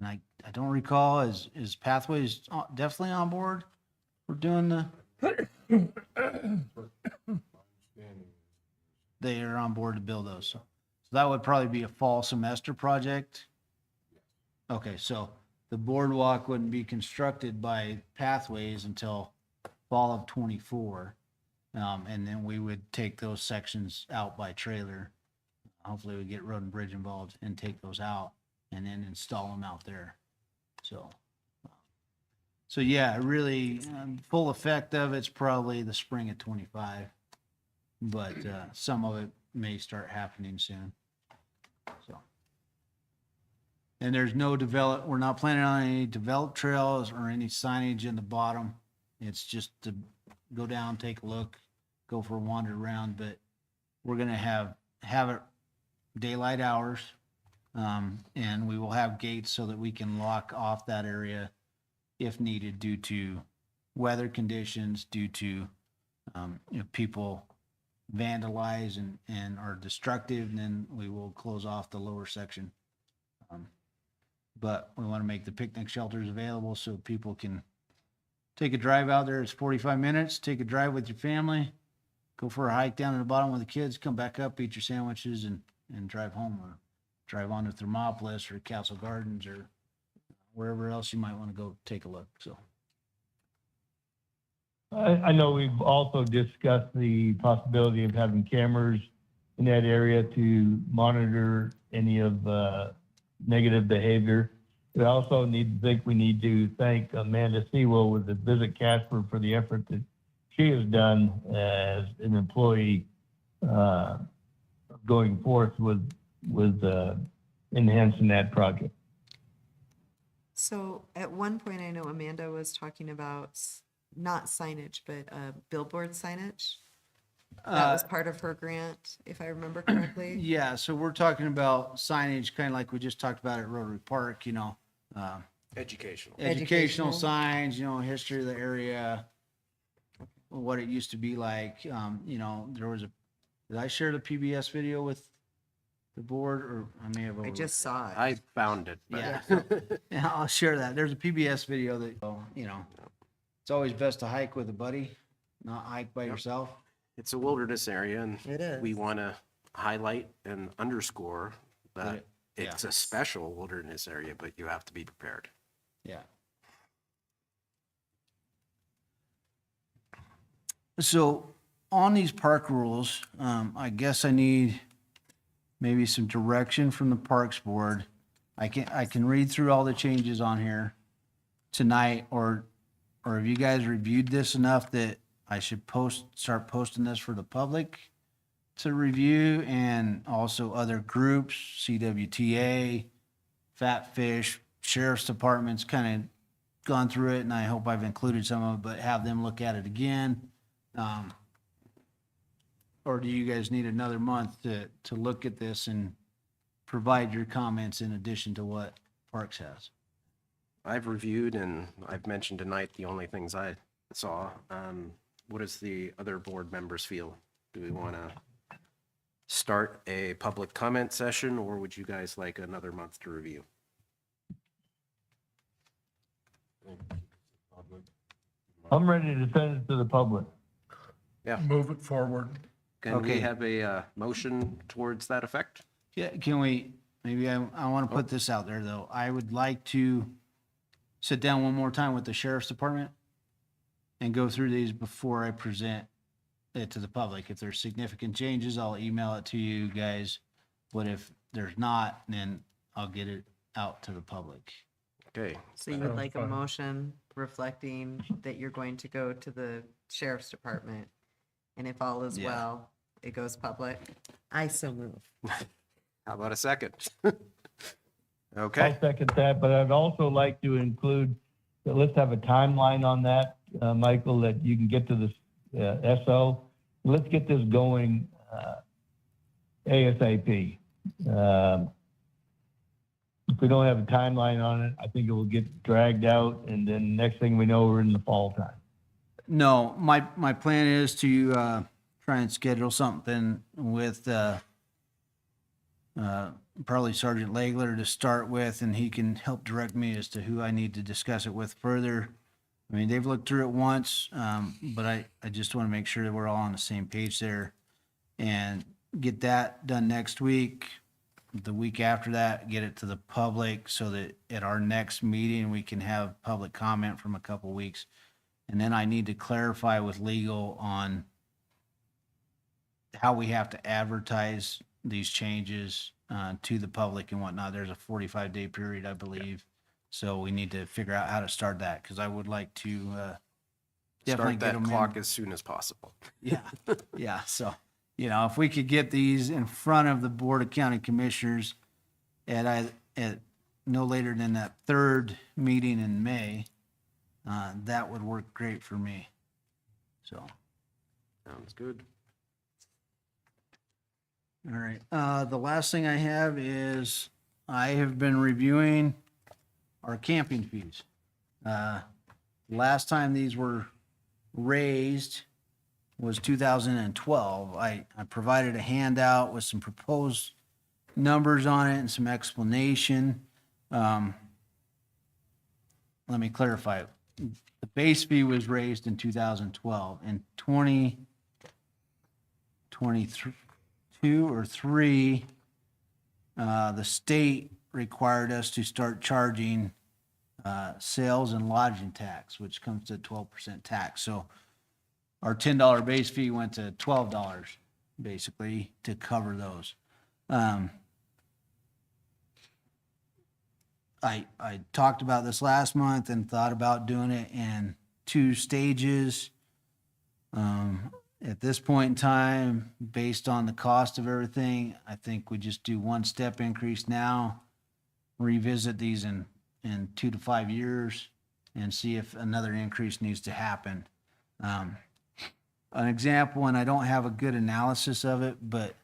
I don't recall, is Pathways definitely on board? We're doing the. They are on board to build those. So that would probably be a fall semester project. Okay, so the boardwalk wouldn't be constructed by Pathways until fall of '24. And then we would take those sections out by trailer. Hopefully we get Road and Bridge involved and take those out and then install them out there. So yeah, really, full effect of it's probably the spring of '25, but some of it may start happening soon. So, and there's no we're not planning on any developed trails or any signage in the bottom. It's just to go down, take a look, go for a wander around, but we're gonna have it daylight hours. And we will have gates so that we can lock off that area if needed due to weather conditions, due to, people vandalize and are destructive, and then we will close off the lower section. But we want to make the picnic shelters available so people can take a drive out there. It's 45 minutes, take a drive with your family, go for a hike down to the bottom with the kids, come back up, eat your sandwiches and drive home, or drive on to Thermopolis or Castle Gardens or wherever else you might want to go take a look. So I know we've also discussed the possibility of having cameras in that area to monitor any of negative behavior. We also need to thank Amanda Sewell with the Visit Casper for the effort that she has done as an employee going forth with enhancing that project. So at one point, I know Amanda was talking about not signage, but billboard signage. That was part of her grant, if I remember correctly. yeah, so we're talking about signage, kind of like we just talked about at Rotary Park, Educational. educational signs, history of the area, what it used to be like. There was did I share the PBS video with the board, or I may have I overlooked just it? saw it. I found it. but- Yeah. Yeah, I'll share that. There's a PBS video that, it's always best to hike with a buddy, not hike by yourself. It's a wilderness area, and It is. we want to highlight and underscore that it- it's yeah. a special wilderness area, but you have to be prepared. Yeah. So on these park rules, I guess I need maybe some direction from the Parks Board. I can read through all the changes on here tonight, or have you guys reviewed this enough that I should start posting this for the public to review, and also other groups, CWTA, Fat Fish, Sheriff's Department's kind of gone through it, and I hope I've included some of it, but have them look at it again. Or do you guys need another month to look at this and provide your comments in addition to what Parks has? I've reviewed, and I've mentioned tonight the only things I saw. What does the other board members feel? Do we want to start a public comment session, or would you guys like another month to review? I'm ready to send it to the public. Move it forward. Can we Okay. have a motion towards that effect? Yeah, can we, maybe I want to put this out there, though. I would like to sit down one more time with the sheriff's department and go through these before I present it to the public. If there's significant changes, I'll email it to you guys. But if there's not, then I'll get it out to the public. Okay, So you would like a motion reflecting that you're going to go to the sheriff's department, and if all is Yeah. well, it goes public? I so move. how about a second? I'll Okay, second that, but I'd also like to include, that let's have a timeline on that, Michael, that you can get to the SO. Let's get this going ASAP. If we don't have a timeline on it, I think it will get dragged out, and then next thing we know, we're in the fall time. No, my plan is to try and schedule something with probably Sergeant Legler to start with, and he can help direct me as to who I need to discuss it with further. I mean, they've looked through it once, but I just want to make sure that we're all on the same page there and get that done next week. The week after that, get it to the public so that at our next meeting, we can have public comment from a couple weeks. And then I need to clarify with legal on how we have to advertise these changes to the public and whatnot. There's a 45-day period, I believe. So we need to figure out how to start that, because I would like to definitely start get that them clock in. as soon as possible. Yeah, yeah. So, if we could get these in front of the Board of County Commissioners at no later than that third meeting in May, that would work great for me. So, Sounds good. all right. The last thing I have is I have been reviewing our camping fees. Last time these were raised was 2012. I provided a handout with some proposed numbers on it and some explanation. Let me clarify. The base fee was raised in 2012. In 2022 or 3, the state required us to start charging sales and lodging tax, which comes to 12% tax. So our $10 base fee went to $12, basically, to cover those. I talked about this last month and thought about doing it in 2 stages. At this point in time, based on the cost of everything, I think we just do 1 step increase now, revisit these in 2 to 5 years, and see if another increase needs to happen. An example, and I don't have a good analysis of it, but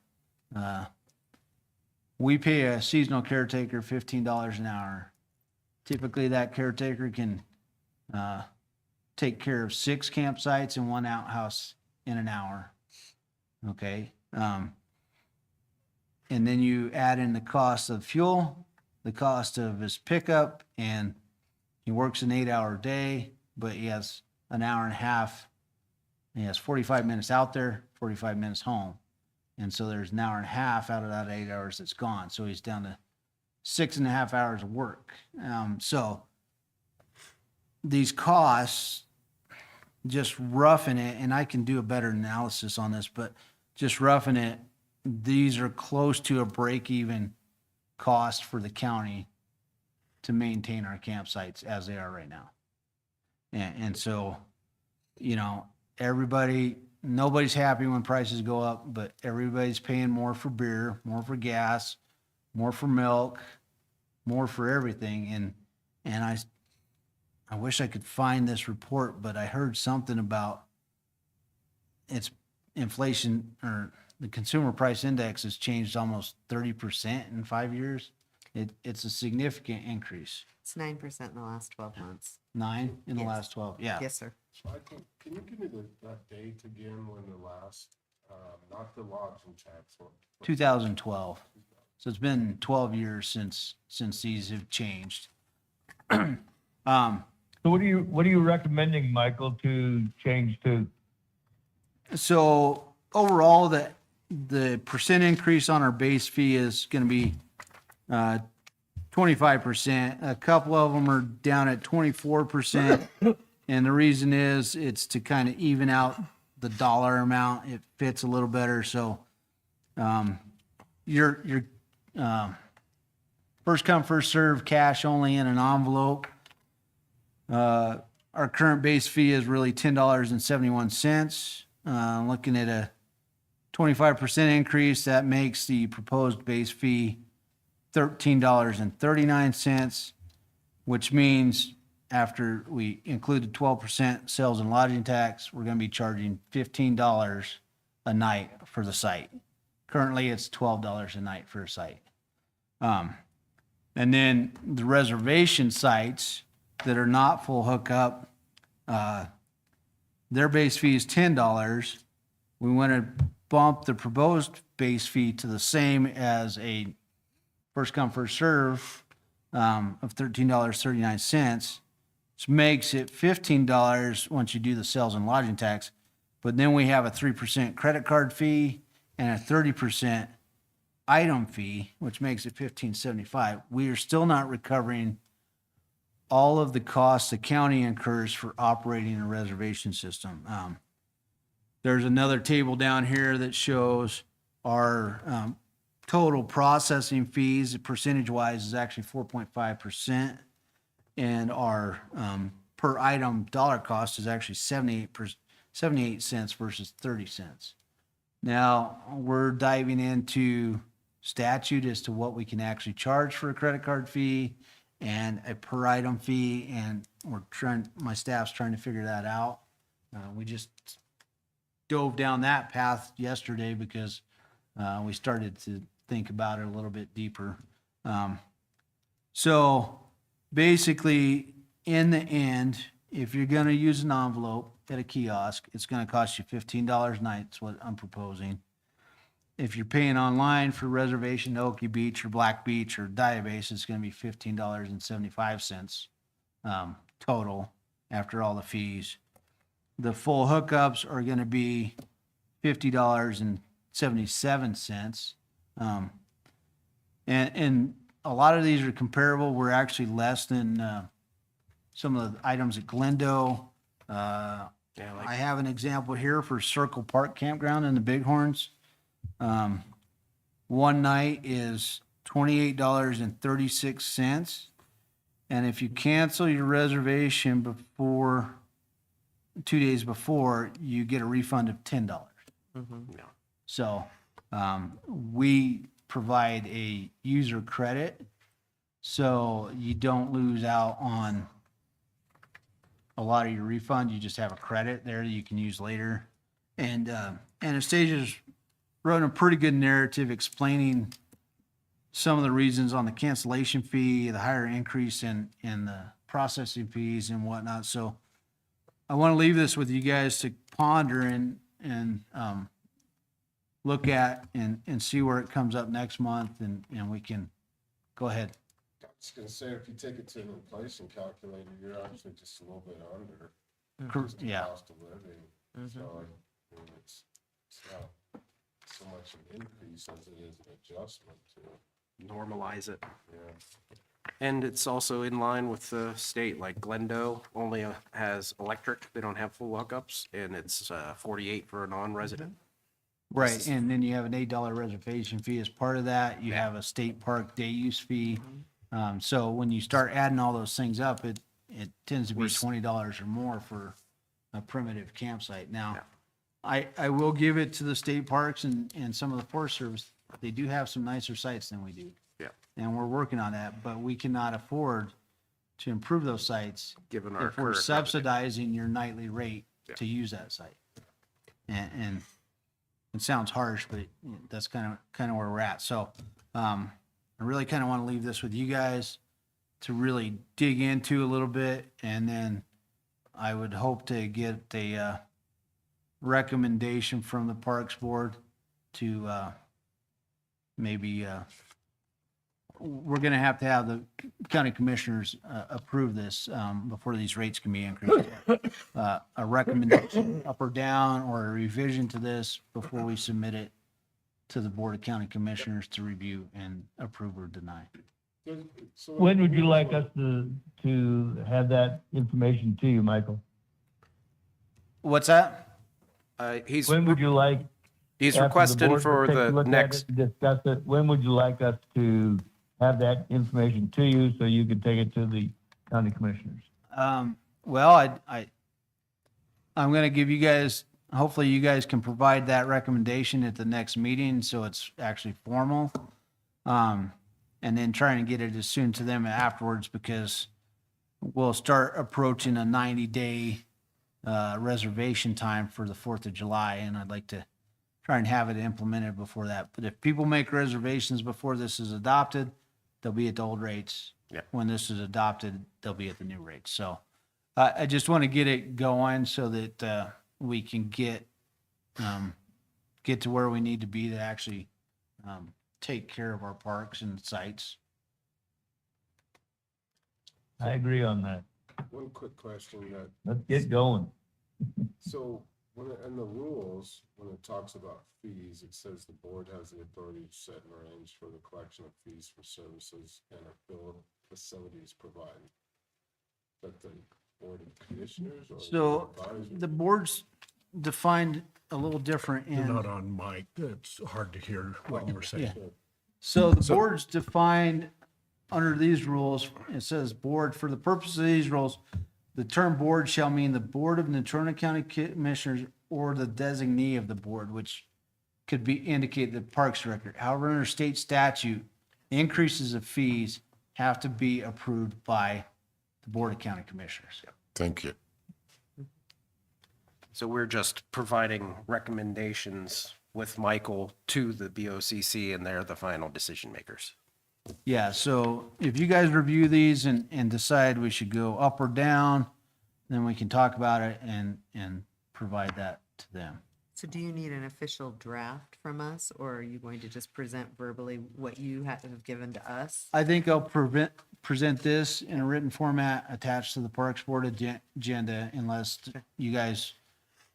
we pay a seasonal caretaker $15 an hour. Typically, that caretaker can take care of 6 campsites and 1 outhouse in an hour. Okay. And then you add in the cost of fuel, the cost of his pickup, and he works an 8-hour day, but he has an hour and a half. He has 45 minutes out there, 45 minutes home. And so there's an hour and a half out of that 8 hours that's gone. So he's down to 6.5 hours of work. So these costs, just roughing it, and I can do a better analysis on this, but just roughing it, these are close to a break-even cost for the county to maintain our campsites as they are right now. And so, nobody's happy when prices go up, but everybody's paying more for beer, more for gas, more for milk, more for everything. And I wish I could find this report, but I heard something about it's inflation, or the consumer price index has changed almost 30% in 5 years. It's a significant increase. It's 9% in the last 12 months. 9 in the Yes. last 12, yeah. Yes, sir. Michael, can you give me that date again when the last, not the lodging tax one? 2012. So it's been 12 years since these have changed. So what are you recommending, Michael, to change to? So overall, the percent increase on our base fee is going to be 25%. A couple of them are down at 24%. And the reason is it's to kind of even out the dollar amount. It fits a little better. So, your first come, first serve cash only in an envelope. Our current base fee is really $10.71. Looking at a 25% increase, that makes the proposed base fee $13.39, which means after we include the 12% sales and lodging tax, we're going to be charging $15 a night for the site. Currently, it's $12 a night for a site. And then the reservation sites that are not full hookup, their base fee is $10. We want to bump the proposed base fee to the same as a first come, first serve of $13.39, which makes it $15 once you do the sales and lodging tax. But then we have a 3% credit card fee and a 30% item fee, which makes it $15.75. We are still not recovering all of the costs the county incurs for operating a reservation system. There's another table down here that shows our total processing fees, percentage-wise, is actually 4.5%, and our per item dollar cost is actually 78 cents versus 30 cents. Now, we're diving into statute as to what we can actually charge for a credit card fee and a per item fee, and my staff's trying to figure that out. We just dove down that path yesterday because we started to think about it a little bit deeper. So basically, in the end, if you're going to use an envelope at a kiosk, it's going to cost you $15 a night. That's what I'm proposing. If you're paying online for reservation to Okie Beach or Black Beach or Diabase, it's going to be $15.75 total after all the fees. The full hookups are going to be $50.77. And a lot of these are comparable. We're actually less than some of the items at Glendo. I have an example here for Circle Park Campground in the Bighorns. One night is $28.36. And if you cancel your reservation before 2 days before, you get a refund of $10. So we provide a user credit, so you don't lose out on a lot of your refund. You just have a credit there that you can use later. And Anastasia's wrote a pretty good narrative explaining some of the reasons on the cancellation fee, the higher increase in the processing fees and whatnot. So I want to leave this with you guys to ponder and look at and see where it comes up next month, and we can go ahead. I was gonna say, if you take it to an inflation calculator, you're actually just a little bit under. just the Yeah. Cost of living. So I mean, it's not so much an increase as it is an adjustment to, Normalize it. yeah. And it's also in line with the state, like Glendo only has electric, they don't have full hookups, and it's 48 for a non-resident. Right, and then you have an $8 reservation fee as part of that. You have a state park day use fee. So when you start adding all those things up, it tends to be $20 or more for a primitive campsite. Now, I will give it to the state parks and some of the Forest Service. They do have some nicer sites than we do. Yeah. And we're working on that, but we cannot afford to improve those sites Given our if we're current revenue. subsidizing your nightly rate to use that site. And it sounds harsh, but that's kind of where we're at. So I really kind of want to leave this with you guys to really dig into a little bit, and then I would hope to get a recommendation from the Parks Board to maybe we're going to have the county commissioners approve this before these rates can be increased. A recommendation up or down, or a revision to this before we submit it to the Board of County Commissioners to review and approve or deny. When would you like us to have that information to you, Michael? What's that? He's, When would you like? he's after the requesting board for takes a the look at next, it and discuss it, when would you like us to have that information to you so you can take it to the county commissioners? Well, I'm going to give you guys, hopefully you guys can provide that recommendation at the next meeting, so it's actually formal. And then trying to get it as soon to them afterwards, because we'll start approaching a 90-day reservation time for the 4th of July, and I'd like to try and have it implemented before that. But if people make reservations before this is adopted, they'll be at the old rates. Yeah. When this is adopted, they'll be at the new rates. So I just want to get it going so that we can get to where we need to be to actually take care of our parks and sites. I agree on that. One quick question that, Let's get going. so when, in the rules, when it talks about fees, it says the board has the authority to set and arrange for the collection of fees for services and facilities provided. That the board of commissioners or? So advisory? the board's defined a little different You're in. not on mic. It's hard to hear what you were saying. Yeah. So the board's defined under these rules. It says board, for the purpose of these rules, the term board shall mean the Board of Natrona County Commissioners or the designee of the board, which could be indicate the Parks Director. However, under state statute, increases of fees have to be approved by the Board of County Commissioners. Thank you. so we're just providing recommendations with Michael to the BOCC, and they're the final decision makers. Yeah, so if you guys review these and decide we should go up or down, then we can talk about it and provide that to them. So do you need an official draft from us, or are you going to just present verbally what you have given to us? I think I'll present this in a written format attached to the Parks Board agenda unless you guys,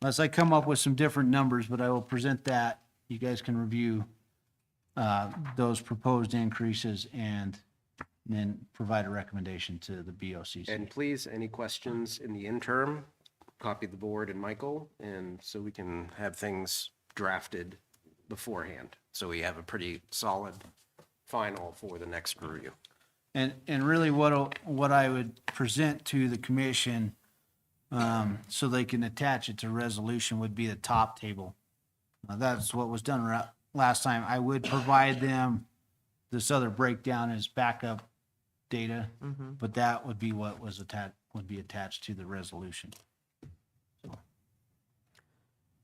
unless I come up with some different numbers, but I will present that. You guys can review those proposed increases and then provide a recommendation to the BOCC. And please, any questions in the interim, copy the board and Michael, and so we can have things drafted beforehand. So we have a pretty solid final for the next review. And really what I would present to the commission, so they can attach it to resolution, would be the top table. That's what was done last time. I would provide them this other breakdown as backup data, but that would be what was attached to the resolution.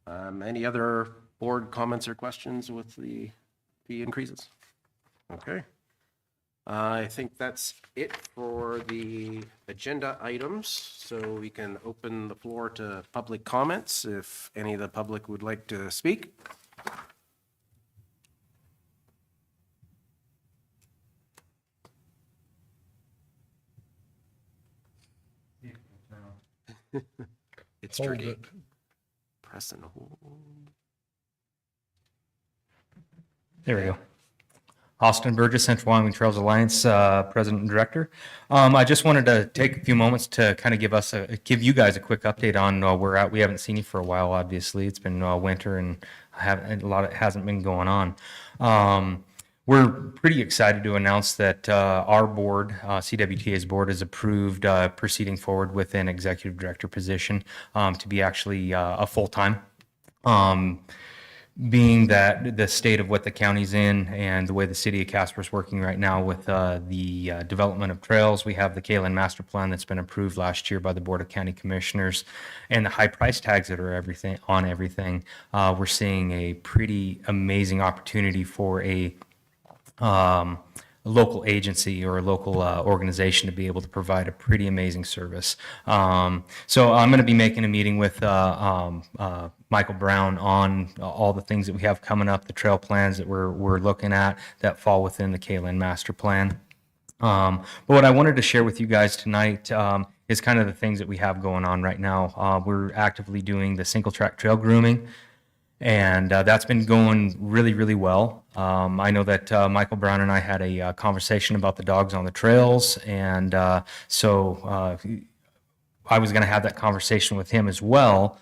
Any other board comments or questions with the fee increases? Okay. I think that's it for the agenda items, so we can open the floor to public comments if any of the public would like to speak. It's Hold tricky. it. Press and hold. There we go. Austin Burgess, Central Wyoming Trails Alliance, President and Director. I just wanted to take a few moments to kind of give you guys a quick update on where we're at. We haven't seen you for a while, obviously. It's been winter and hasn't been going on. We're pretty excited to announce that our board, CWTA's board, has approved proceeding forward with an executive director position to be actually a full-time. Being that the state of what the county's in and the way the city of Casper is working right now with the development of trails, we have the Kaylin Master Plan that's been approved last year by the Board of County Commissioners, and the high price tags that are on everything. We're seeing a pretty amazing opportunity for a local agency or a local organization to be able to provide a pretty amazing service. So I'm going to be making a meeting with Michael Brown on all the things that we have coming up, the trail plans that we're looking at that fall within the Kaylin Master Plan. But what I wanted to share with you guys tonight is kind of the things that we have going on right now. We're actively doing the single track trail grooming. And that's been going really, really well. I know that Michael Brown and I had a conversation about the dogs on the trails, and so I was going to have that conversation with him as well.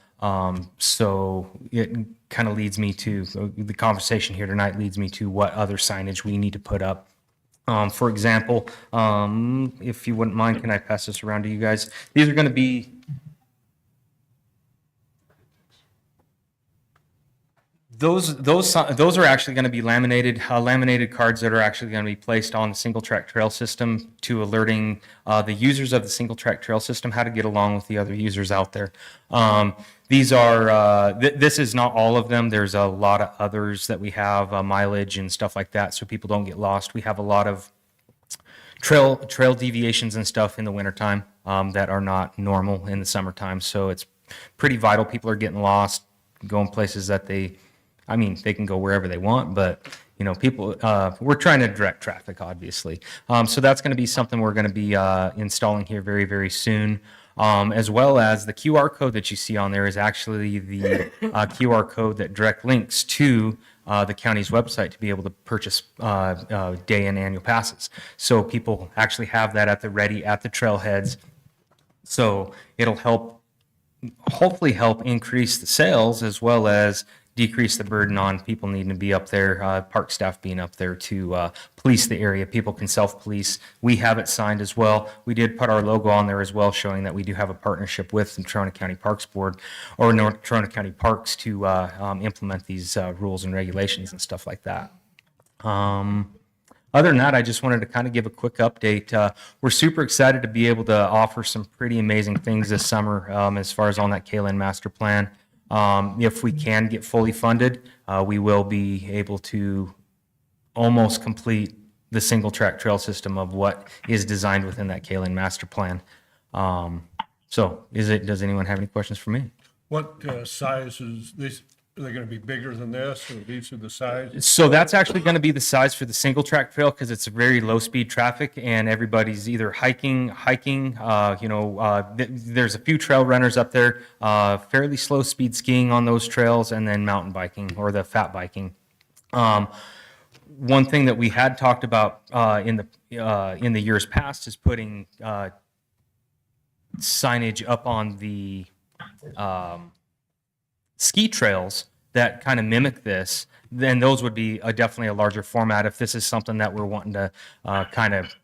So it kind of leads me to the conversation here tonight leads me to what other signage we need to put up. For example, if you wouldn't mind, can I pass this around to you guys? These are going to be those are actually going to be laminated cards that are actually going to be placed on the single track trail system to alerting the users of the single track trail system how to get along with the other users out there. These are this is not all of them. There's a lot of others that we have mileage and stuff like that, so people don't get lost. We have a lot of trail deviations and stuff in the wintertime that are not normal in the summertime. So it's pretty vital. People are getting lost, going places that they can go wherever they want, but people, we're trying to direct traffic, obviously. So that's going to be something we're going to be installing here very, very soon. As well as the QR code that you see on there is actually the QR code that direct links to the county's website to be able to purchase day and annual passes. So people actually have that at the ready at the trailheads. So it'll hopefully help increase the sales as well as decrease the burden on people needing to be up there, park staff being up there to police the area. People can self-police. We have it signed as well. We did put our logo on there as well, showing that we do have a partnership with the Natrona County Parks Board or Natrona County Parks to implement these rules and regulations and stuff like that. Other than that, I just wanted to kind of give a quick update. We're super excited to be able to offer some pretty amazing things this summer as far as on that KLIN master plan. If we can get fully funded, we will be able to almost complete the single track trail system of what is designed within that KLIN master plan. Does anyone have any questions for me? What size is this? Are they going to be bigger than this, or these are the size? So that's actually going to be the size for the single track trail because it's a very low speed traffic and everybody's either hiking. There's a few trail runners up there, fairly slow speed skiing on those trails, and then mountain biking or the fat biking. One thing that we had talked about in the years past is putting signage up on the ski trails that kind of mimic this. Then those would be definitely a larger format if this is something that we're wanting to kind of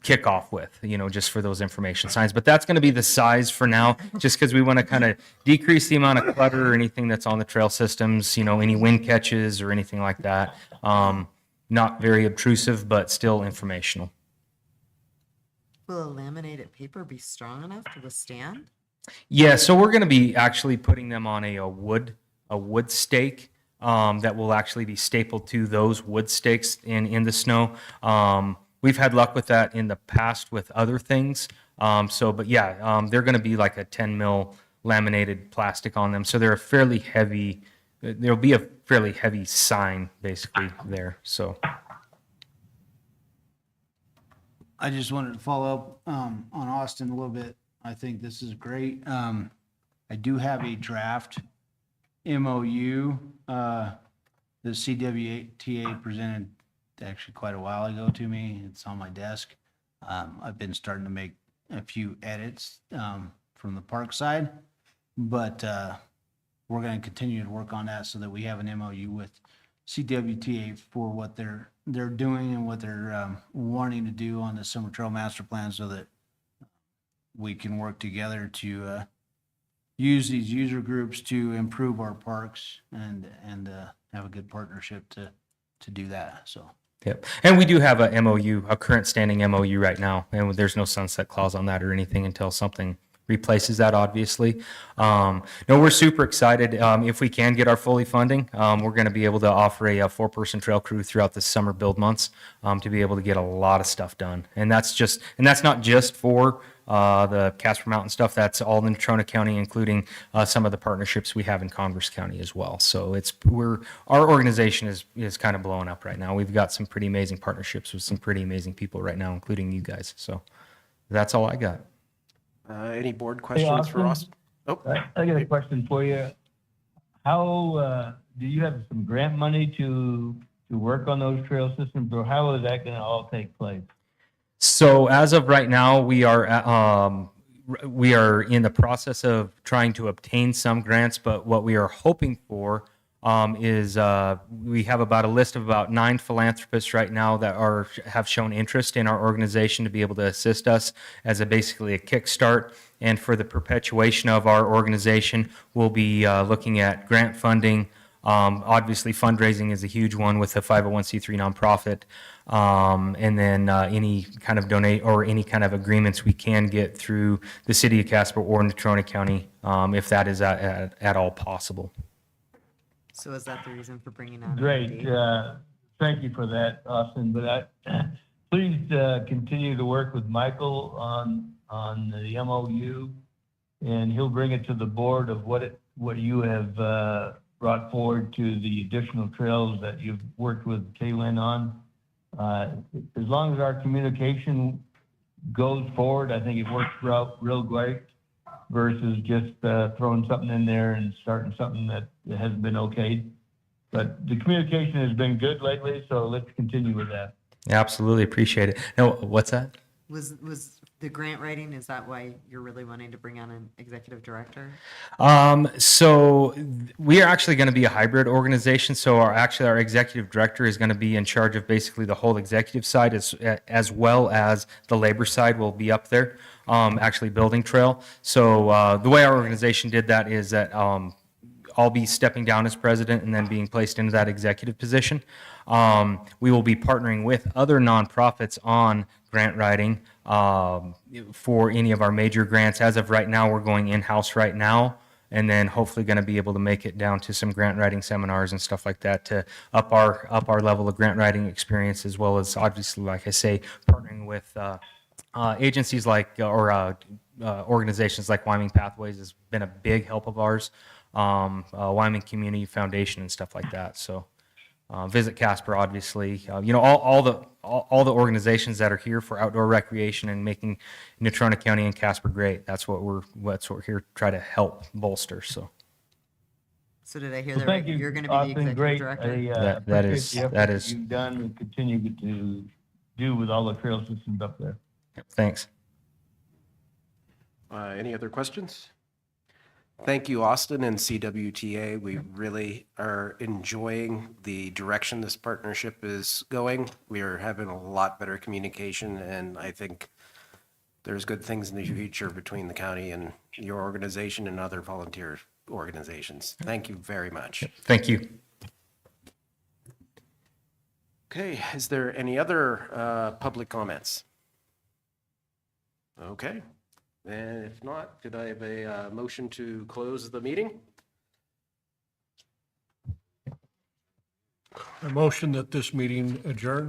kick off with, just for those information signs. But that's going to be the size for now, just because we want to kind of decrease the amount of clutter or anything that's on the trail systems, any wind catches or anything like that. Not very obtrusive, but still informational. Will a laminated paper be strong enough to withstand? Yeah, so we're going to be actually putting them on a wood stake that will actually be stapled to those wood stakes in the snow. We've had luck with that in the past with other things. They're going to be like a 10 mil laminated plastic on them. So they're there'll be a fairly heavy sign basically there. So. I just wanted to follow up on Austin a little bit. I think this is great. I do have a draft MOU the CWTA presented actually quite a while ago to me. It's on my desk. I've been starting to make a few edits from the park side, but we're going to continue to work on that so that we have an MOU with CWTA for what they're doing and what they're wanting to do on the Summer Trail Master Plan, so that we can work together to use these user groups to improve our parks and have a good partnership to do that. So. Yep. And we do have a MOU, a current standing MOU right now, and there's no sunset clause on that or anything until something replaces that, obviously. No, we're super excited. If we can get our fully funding, we're going to be able to offer a 4-person trail crew throughout the summer build months to be able to get a lot of stuff done. And that's not just for the Casper Mountain stuff. That's all in Natrona County, including some of the partnerships we have in Converse County as well. So our organization is kind of blowing up right now. We've got some pretty amazing partnerships with some pretty amazing people right now, including you guys. So that's all I got. Any board questions for Austin? Austin? Oh, I got a question for you. how, do you have some grant money to work on those trail systems, or how is that gonna all take place? So as of right now, we are in the process of trying to obtain some grants, but what we are hoping for is we have about a list of about 9 philanthropists right now that have shown interest in our organization to be able to assist us as basically a kickstart. And for the perpetuation of our organization, we'll be looking at grant funding. Obviously, fundraising is a huge one with a 501c3 nonprofit. And then any kind of donate or any kind of agreements we can get through the city of Casper or Natrona County, if that is at all possible. So is that the reason for bringing on? Great, thank you for that, Austin, but please continue to work with Michael on the MOU, and he'll bring it to the board of what you have brought forward to the additional trails that you've worked with Kaylin on. As long as our communication goes forward, I think it works real great versus just throwing something in there and starting something that hasn't been okayed. But the communication has been good lately, so let's continue with that. Absolutely appreciate it. No, what's that? Was the grant writing, is that why you're really wanting to bring on an executive director? So we are actually going to be a hybrid organization. So our executive director is going to be in charge of basically the whole executive side as well as the labor side will be up there, actually building trail. So the way our organization did that is that I'll be stepping down as president and then being placed into that executive position. We will be partnering with other nonprofits on grant writing for any of our major grants. As of right now, we're going in-house right now, and then hopefully going to be able to make it down to some grant writing seminars and stuff like that to up our level of grant writing experience, as well as obviously, like I say, partnering with agencies like or organizations like Wyoming Pathways has been a big help of ours. Wyoming Community Foundation and stuff like that. So visit Casper, obviously. All the organizations that are here for outdoor recreation and making Natrona County and Casper great. That's what we're here to try to help bolster. So So did I hear Well, that thank right? you, You're going to be the Austin. executive Great. director? That Appreciate is- the effort that is- you've done and continue to do with all the trail systems up there. thanks. Any other questions? Thank you, Austin and CWTA. We really are enjoying the direction this partnership is going. We are having a lot better communication, and I think there's good things in the future between the county and your organization and other volunteer organizations. Thank you very much. Thank you. Okay, is there any other public comments? Okay. And if not, could I have a motion to close the meeting? A motion that this meeting adjourn.